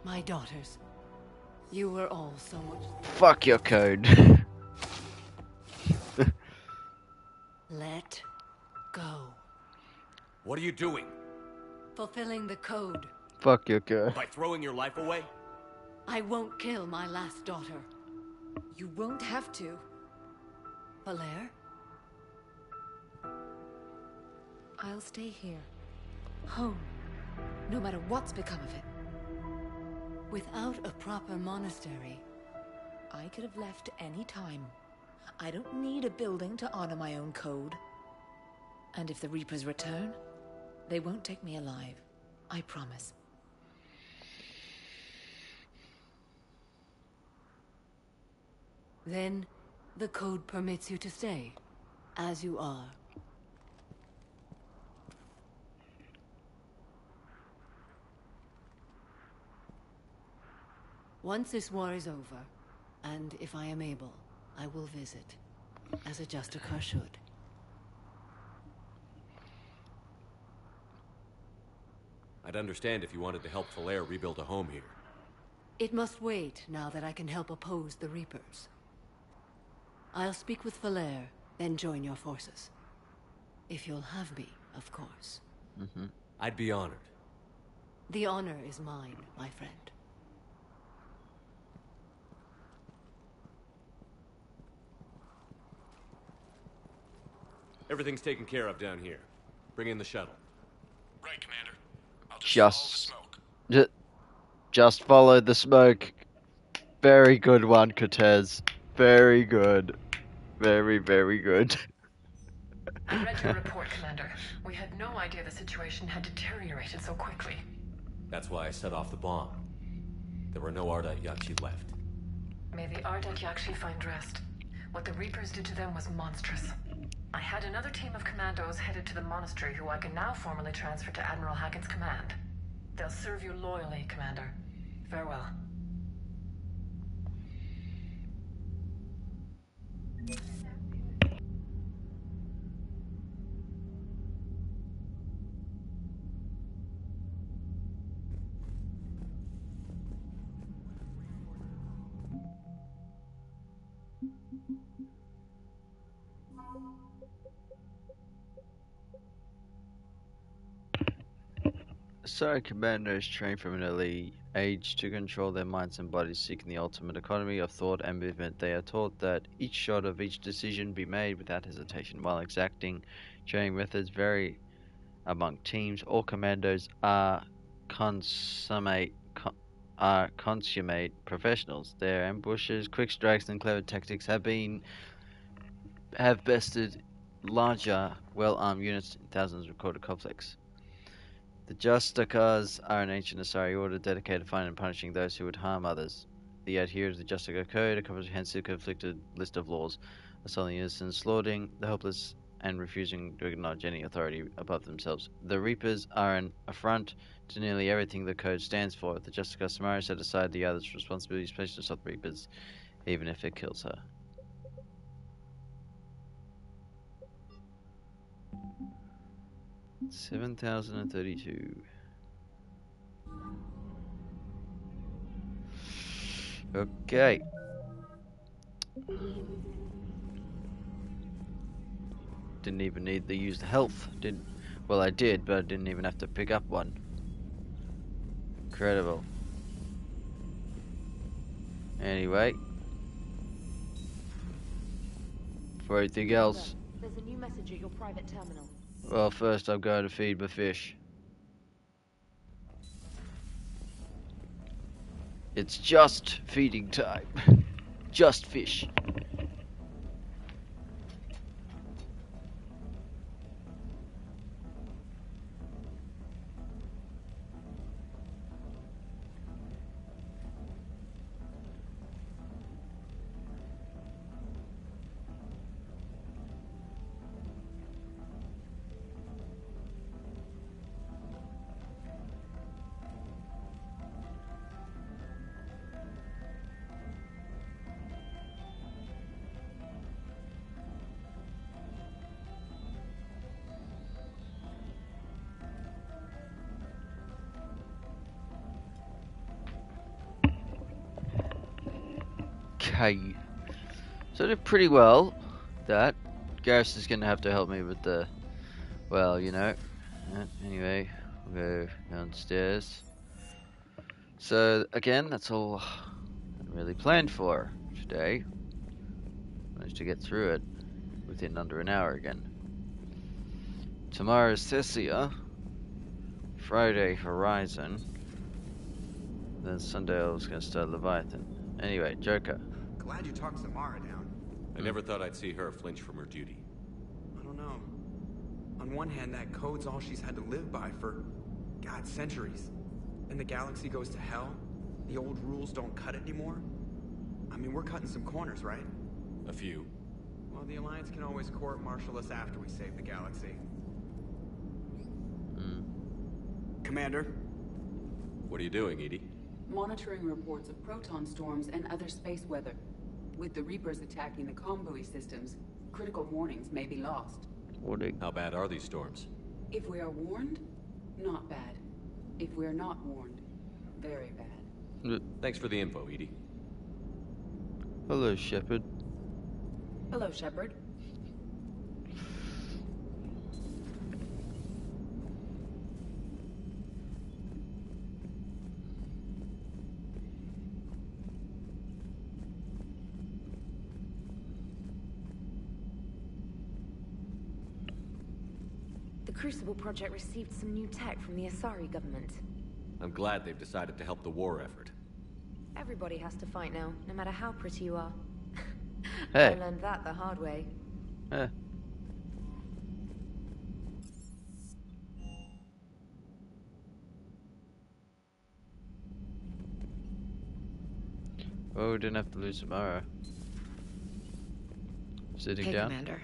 My daughters, you were all so much... Fuck your code. Let go. What are you doing? Fulfilling the code. Fuck your code. By throwing your life away? I won't kill my last daughter. You won't have to. Falere? I'll stay here. Home. no matter what's become of it. Without a proper monastery, I could have left any time. I don't need a building to honor my own code. And if the Reapers return, they won't take me alive. I promise. Then, the code permits you to stay, as you are. Once this war is over, and if I am able, I will visit, as a Justicar should. I'd understand if you wanted to help Falere rebuild a home here. It must wait now that I can help oppose the Reapers. I'll speak with Falere, then join your forces. If you'll have me, of course. I'd be honored. The honor is mine, my friend. Everything's taken care of down here. Bring in the shuttle. Right, Commander. I'll Just follow the smoke. Very good one, Cortez. Very good. Very, very good. I read your report, Commander. We had no idea the situation had deteriorated so quickly. That's why I set off the bomb. There were no Ardat Yakshi left. May the Ardat Yakshi find rest. What the Reapers did to them was monstrous. I had another team of commandos headed to the monastery who I can now formally transfer to Admiral Hackett's command. They'll serve you loyally, Commander. Farewell. Asari commandos train from an early age to control their minds and bodies, seeking the ultimate economy of thought and movement. They are taught that each shot of each decision be made without hesitation. While exacting training methods vary among teams, all commandos are consummate professionals. Their ambushes, quick strikes, and clever tactics have bested larger, well-armed units in thousands of recorded conflicts. The Justicars are an ancient Asari order dedicated to finding and punishing those who would harm others. They adhere to the Justicar Code, a comprehensive conflicted list of laws, assaulting innocents, slaughtering the helpless, and refusing to acknowledge any authority above themselves. The Reapers are an affront to nearly everything the Code stands for. The Justicar Samara set aside the other's responsibilities placed to stop the Reapers, even if it kills her. $7,032. Okay. Didn't even need to use the health. Well, I did, but I didn't even have to pick up one. Incredible. Anyway. For anything else. There's a new message at your private terminal. Well, first I'm going to feed my fish. It's just feeding time. Just fish. Okay, so I did pretty well. That Garrus is gonna have to help me with the, well, you know. Anyway, we'll go downstairs. So again, that's all I really planned for today. Managed to get through it within under an hour again. Tomorrow's Thessia. Friday Horizon. Then Sunday I was gonna start Leviathan. Anyway, Joker. Glad you talked Samara down. I never thought I'd see her flinch from her duty. I don't know. On one hand, that code's all she's had to live by for, God, centuries. And the galaxy goes to hell. The old rules don't cut anymore. I mean, we're cutting some corners, right? A few. Well, the Alliance can always court-martial us after we save the galaxy. Commander? What are you doing, Edie? Monitoring reports of proton storms and other space weather. With the Reapers attacking the convoy systems, critical warnings may be lost. How bad are these storms? If we are warned, not bad. If we are not warned, very bad. Thanks for the info, Edie. Hello, Shepard. Hello, Shepard. The Crucible Project received some new tech from the Asari government. I'm glad they've decided to help the war effort. Everybody has to fight now, no matter how pretty you are. Hey. I learned that the hard way. Oh, we didn't have to lose Samara. Sitting Hey, down? Commander.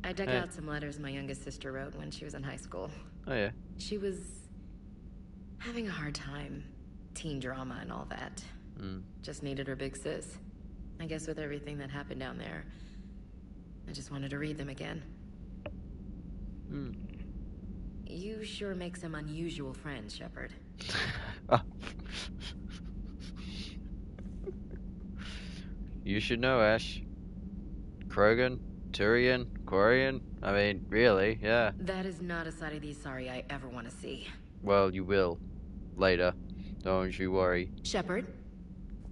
I dug Hey. out some letters my youngest sister wrote when she was in high school. Oh, yeah. She was having a hard time. Teen drama and all that. Just needed her big sis. I guess with everything that happened down there, I just wanted to read them again. You sure make some unusual friends, Shepard. You should know, Ash. Krogan, Turian, Quarian. I mean, really, yeah. That is not a side of the Asari I ever want to see. Well, you will. Later. Don't you worry. Shepard?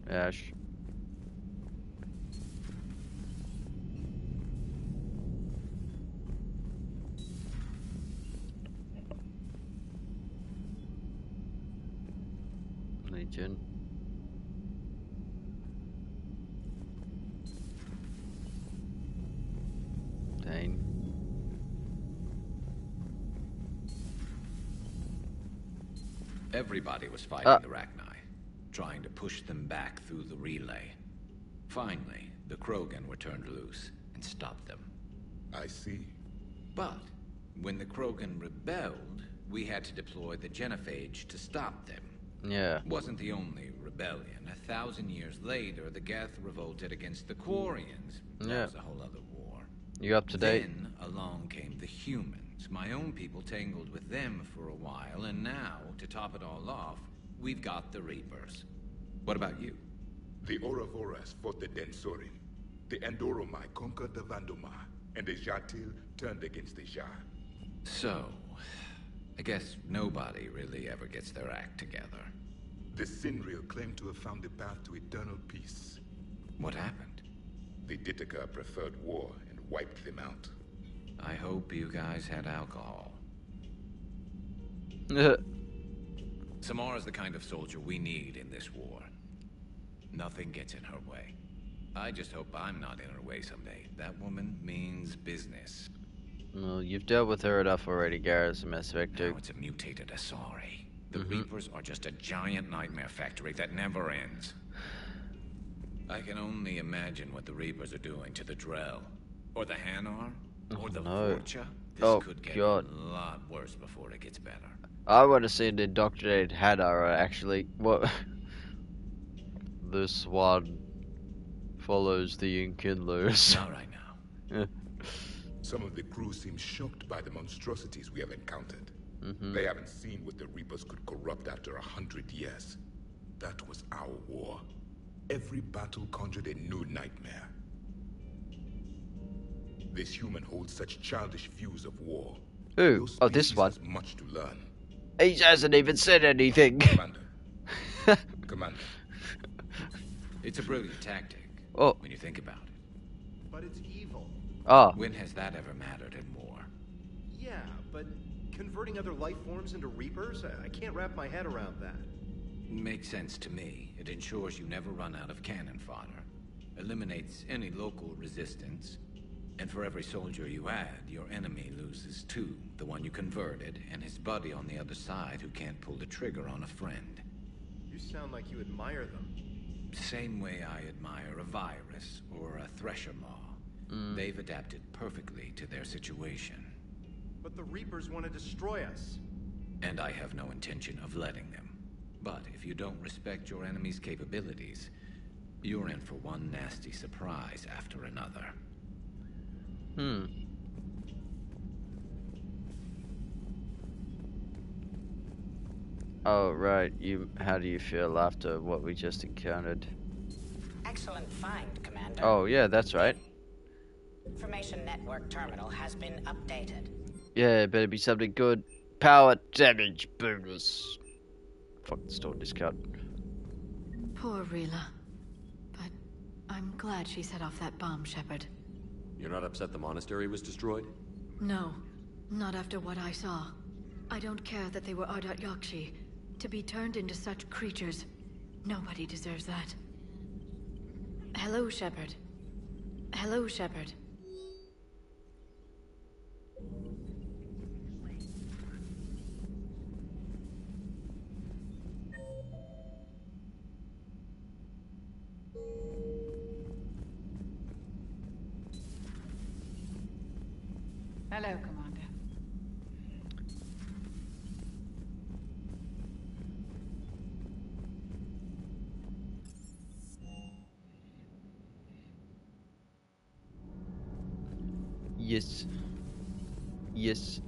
Ash. Legion. Dane. Everybody was fighting the Rachni, trying to push them back through the relay. Finally, the Krogan were turned loose and stopped them. I see. But when the Krogan rebelled, we had to deploy the Genophage to stop them. Yeah. Wasn't the only rebellion. 1,000 years later, the Geth revolted against the Quarians. That Yeah. was a whole other war. You up to date? Then along came the humans. My own people tangled with them for a while, and now, to top it all off, we've got the Reapers. What about you? The Ouroboros fought the Densorim. The Andoromai conquered the Vandomar, and the Jatil turned against the Jar. So, I guess nobody really ever gets their act together. The Sinriel claimed to have found the path to eternal peace. What happened? The Ditaka preferred war and wiped them out. I hope you guys had alcohol. Samara's the kind of soldier we need in this war. Nothing gets in her way. I just hope I'm not in her way someday. That woman means business. Well, you've dealt with her enough already, Garrus and Mass Effect 2. Now it's a mutated Asari. The Reapers are just a giant nightmare factory that never ends. I can only imagine what the Reapers are doing to the Drell. Or the Hanar. Or the Vorcha. This could get a lot worse before it gets better. I want to see an indoctrinated Hadar, actually. What? This one follows the Inkindlers. Not right now. Some of the crew seem shocked by the monstrosities we have encountered. They haven't seen what the Reapers could corrupt after 100 years. That was our war. Every battle conjured a new nightmare. This human holds such childish views of war. Who? Oh, this one. Has much to learn. He hasn't even said anything. Commander. It's a brilliant tactic. Oh. When you think about it. But it's evil. Oh. When has that ever mattered in war? Yeah, but Converting other life forms into Reapers? I can't wrap my head around that. Makes sense to me. It ensures you never run out of cannon fodder. Eliminates any local resistance. And for every soldier you add, your enemy loses two. The one you converted, and his buddy on the other side who can't pull the trigger on a friend. You sound like you admire them. Same way I admire a virus or a thresher maw. They've adapted perfectly to their situation. But the Reapers want to destroy us. And I have no intention of letting them. But if you don't respect your enemy's capabilities, you're in for one nasty surprise after another. Oh, right. How do you feel after what we just encountered? Excellent find, Commander. Oh, yeah, that's right. Information network terminal has been updated. Yeah, it better be something good. Power damage bonus. Fuck the store discount. Poor Rila. But I'm glad she set off that bomb, Shepard. You're not upset the monastery was destroyed? No, not after what I saw. I don't care that they were Ardat Yakshi. To be turned into such creatures, nobody deserves that. Hello, Shepard. Hello, Shepard. Hello, Commander. Yes. Yes.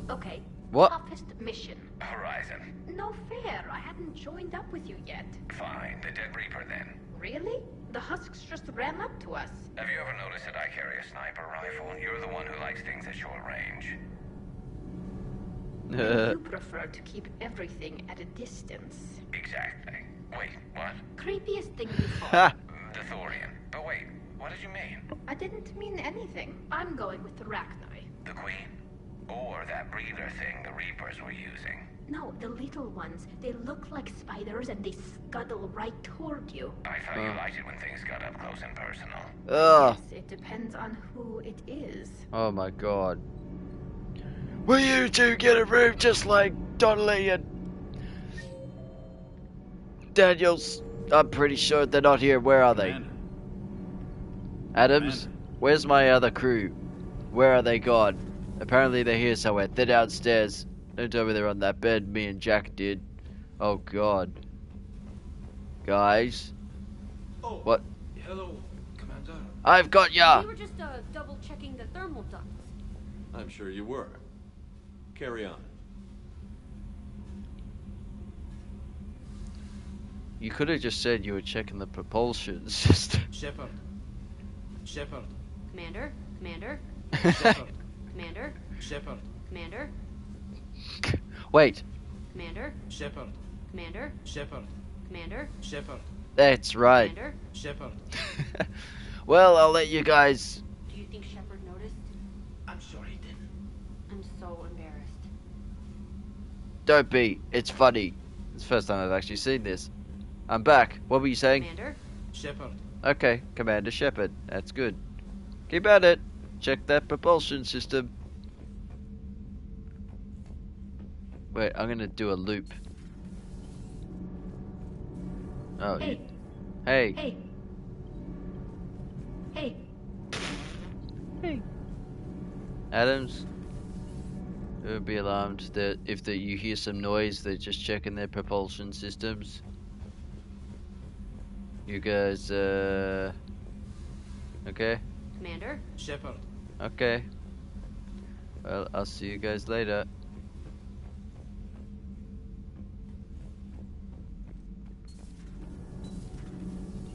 Okay. What? Toughest mission. Horizon. No fair. I hadn't joined up with you yet. Fine, the Dead Reaper then. Really? The Husks just ran up to us. Have you ever noticed that I carry a sniper rifle? You're the one who likes things at short range. You prefer to keep everything at a distance. Exactly. Wait, what? Creepiest thing before. The Thorian. But wait, what did you mean? I didn't mean anything. I'm going with the Rachni. The Queen? Or that breather thing the Reapers were using? No, the little ones. They look like spiders and they scuttle right toward you. I thought you liked it when things got up close and personal. Ugh. Yes, it depends on who it is. Oh my god. Will you two get a room just like Donnelly and Daniels? I'm pretty sure they're not here. Where are they? Adams, where's my other crew? Where are they gone? Apparently they're here somewhere. They're downstairs. Don't tell me they're on that bed me and Jack did. Oh god. Guys. Oh. What? Hello, Commander. I've got ya! We were just double checking the thermal ducts. I'm sure you were. Carry on. You could have just said you were checking the propulsion system. Shepard. Shepard. Commander? Commander? Shepard. Commander? Shepard. Commander? Wait. Commander? Shepard. Commander? Shepard. Commander? Shepard. That's right. Commander? Shepard. Well, I'll let you guys. Do you think Shepard noticed? I'm sure he did. I'm so embarrassed. Don't be. It's funny. It's the first time I've actually seen this. I'm back. What were you saying? Commander? Shepard. Okay, Commander Shepard. That's good. Keep at it. Check that propulsion system. Wait, I'm gonna do a loop. Oh, Hey. Hey. Hey. Hey. Hey. Adams, don't be alarmed that if you hear some noise, they're just checking their propulsion systems. You guys, okay? Commander? Shepard. Okay. Well, I'll see you guys later.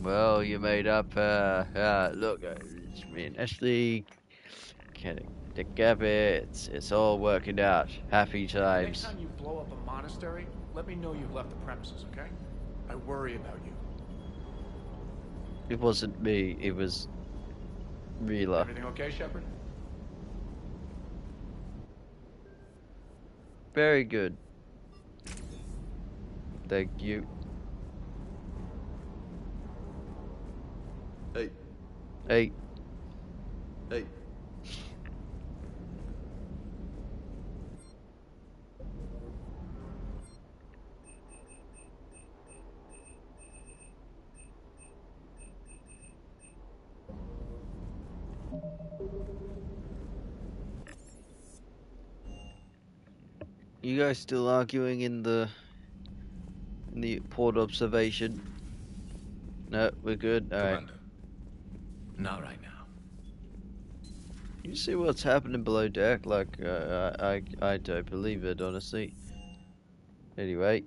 Well, you made up, look, it's me and Ashley, the Gabby, it's all working out. Happy Next times. time you blow up a monastery, let me know you've left the premises, okay? I worry about you. It wasn't me, it was Reela. Everything okay, Shepard? Very good. Thank you. Hey. Hey. Hey. You guys still arguing in the port observation? No, we're good. All right. Not right now. You see what's happening below deck? Like, I don't believe it, honestly. Anyway.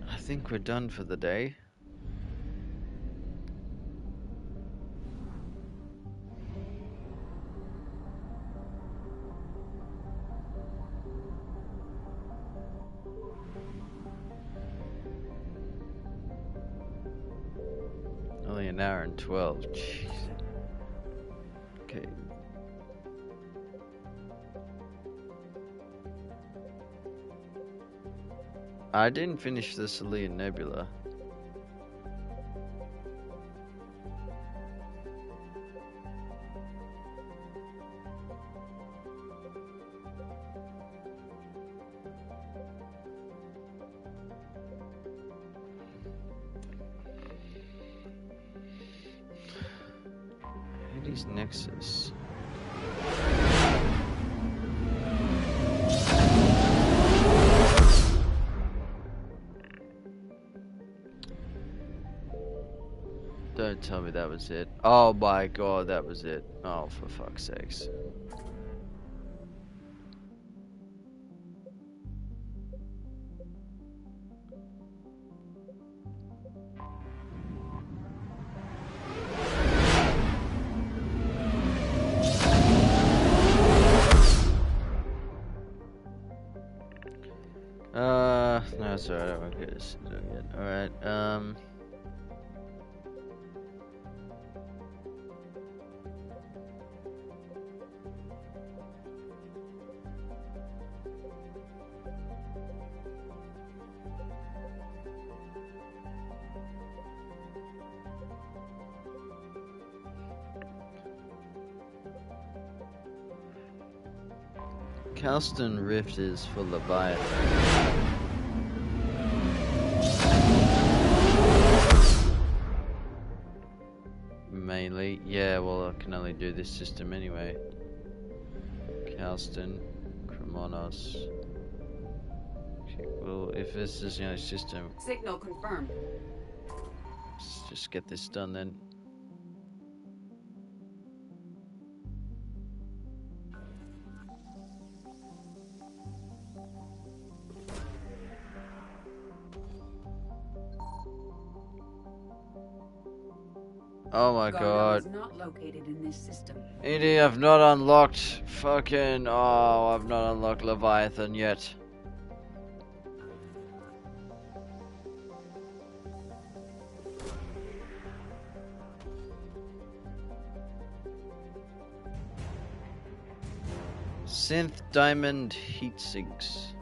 I think we're done for the day. Only an hour and 12. Jeez. Okay. I didn't finish the Selene Nebula. Hades Nexus. Don't tell me that was it. Oh my god, that was it. Oh, for fuck's sakes. No, sorry, I don't want to get this done yet. Alright, Calston Rift is for Leviathan. Mainly, yeah, well I can only do this system anyway. Calston, Kremonos. Well, if this is the only system... Signal confirmed. Let's just get this done then. Oh my god. Is not located in this system. Edie, I've not unlocked fucking... Oh, I've not unlocked Leviathan yet. Synth Diamond Heat Sinks.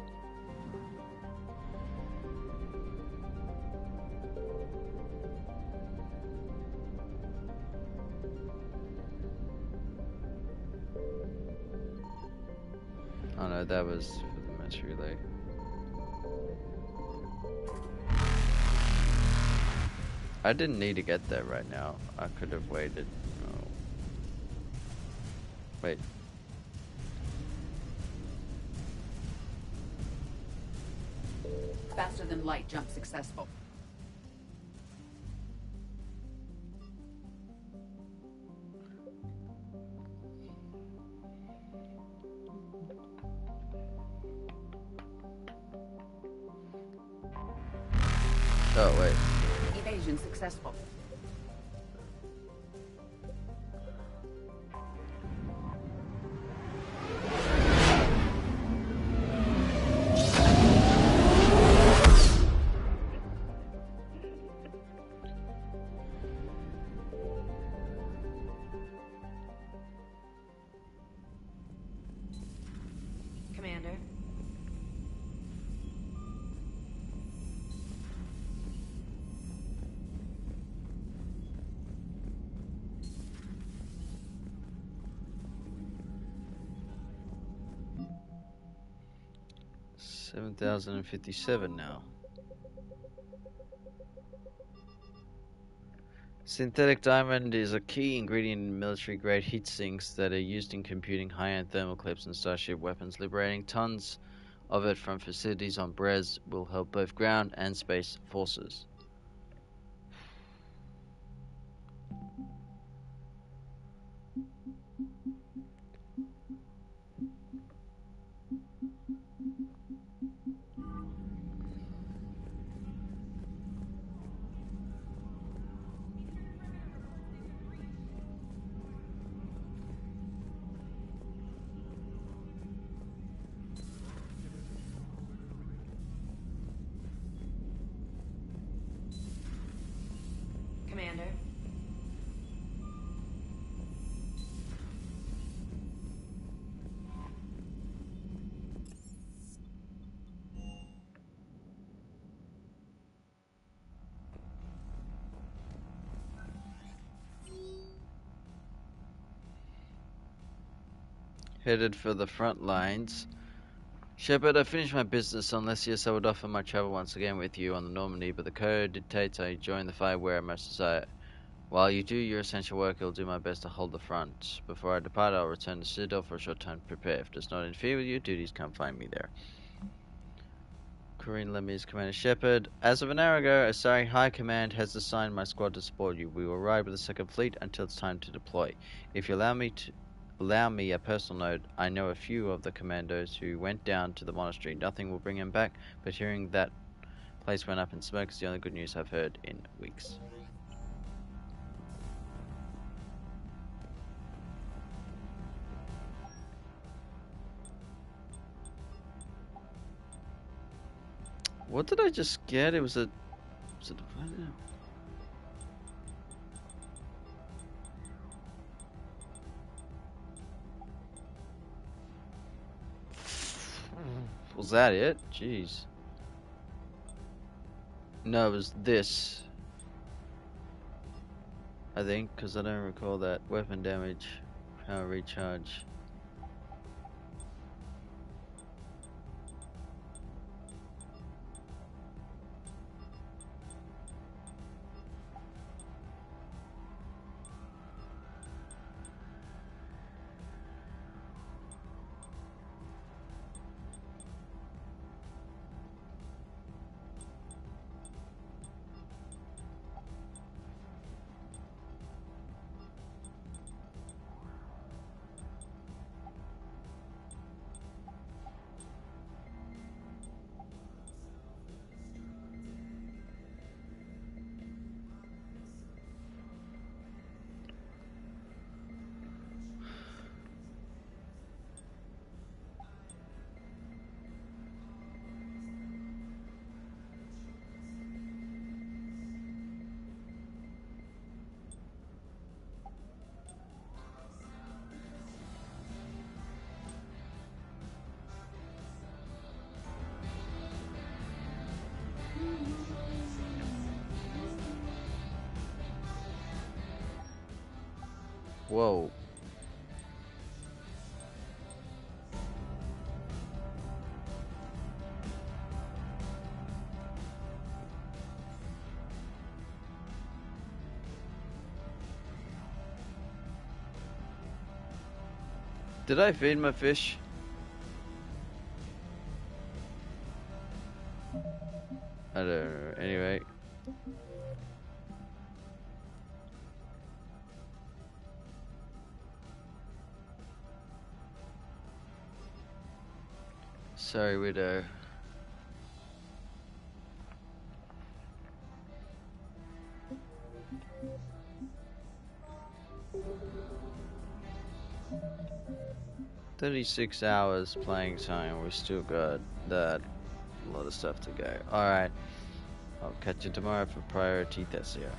Oh no, that was for the match relay. I didn't need to get there right now. I could have waited. Oh. Wait. Faster than light jump successful. Oh, wait. Evasion successful. Commander. $7,057 now. Synthetic diamond is a key ingredient in military-grade heat sinks that are used in computing high-end thermal clips and starship weapons. Liberating tons of it from facilities on Brez will help both ground and space forces. Commander. Headed for the front lines. Shepard, I finished my business on Lessius. I would offer my travel once again with you on the Normandy, but the code dictates I join the fight where I most desire. While you do your essential work, I'll do my best to hold the front. Before I depart, I'll return to Citadel for a short time to prepare. If it does not interfere with your duties, come find me there. Corrine Lemmy's Commander Shepard. As of an hour ago, Asari High Command has assigned my squad to support you. We will ride with the Second Fleet until it's time to deploy. If you allow me a personal note, I know a few of the commandos who went down to the monastery. Nothing will bring them back, but hearing that place went up in smoke is the only good news I've heard in weeks. What did I just get? It was a... Was it a... Was that it? Jeez. No, it was this. I think, because I don't recall that. Weapon damage, power recharge. Whoa. Did I feed my fish? I don't know. Anyway. Sorry, widow. "36 hours playing time. We still got that. A lot of stuff to go. Alright. I'll catch you tomorrow for Priority Thessia.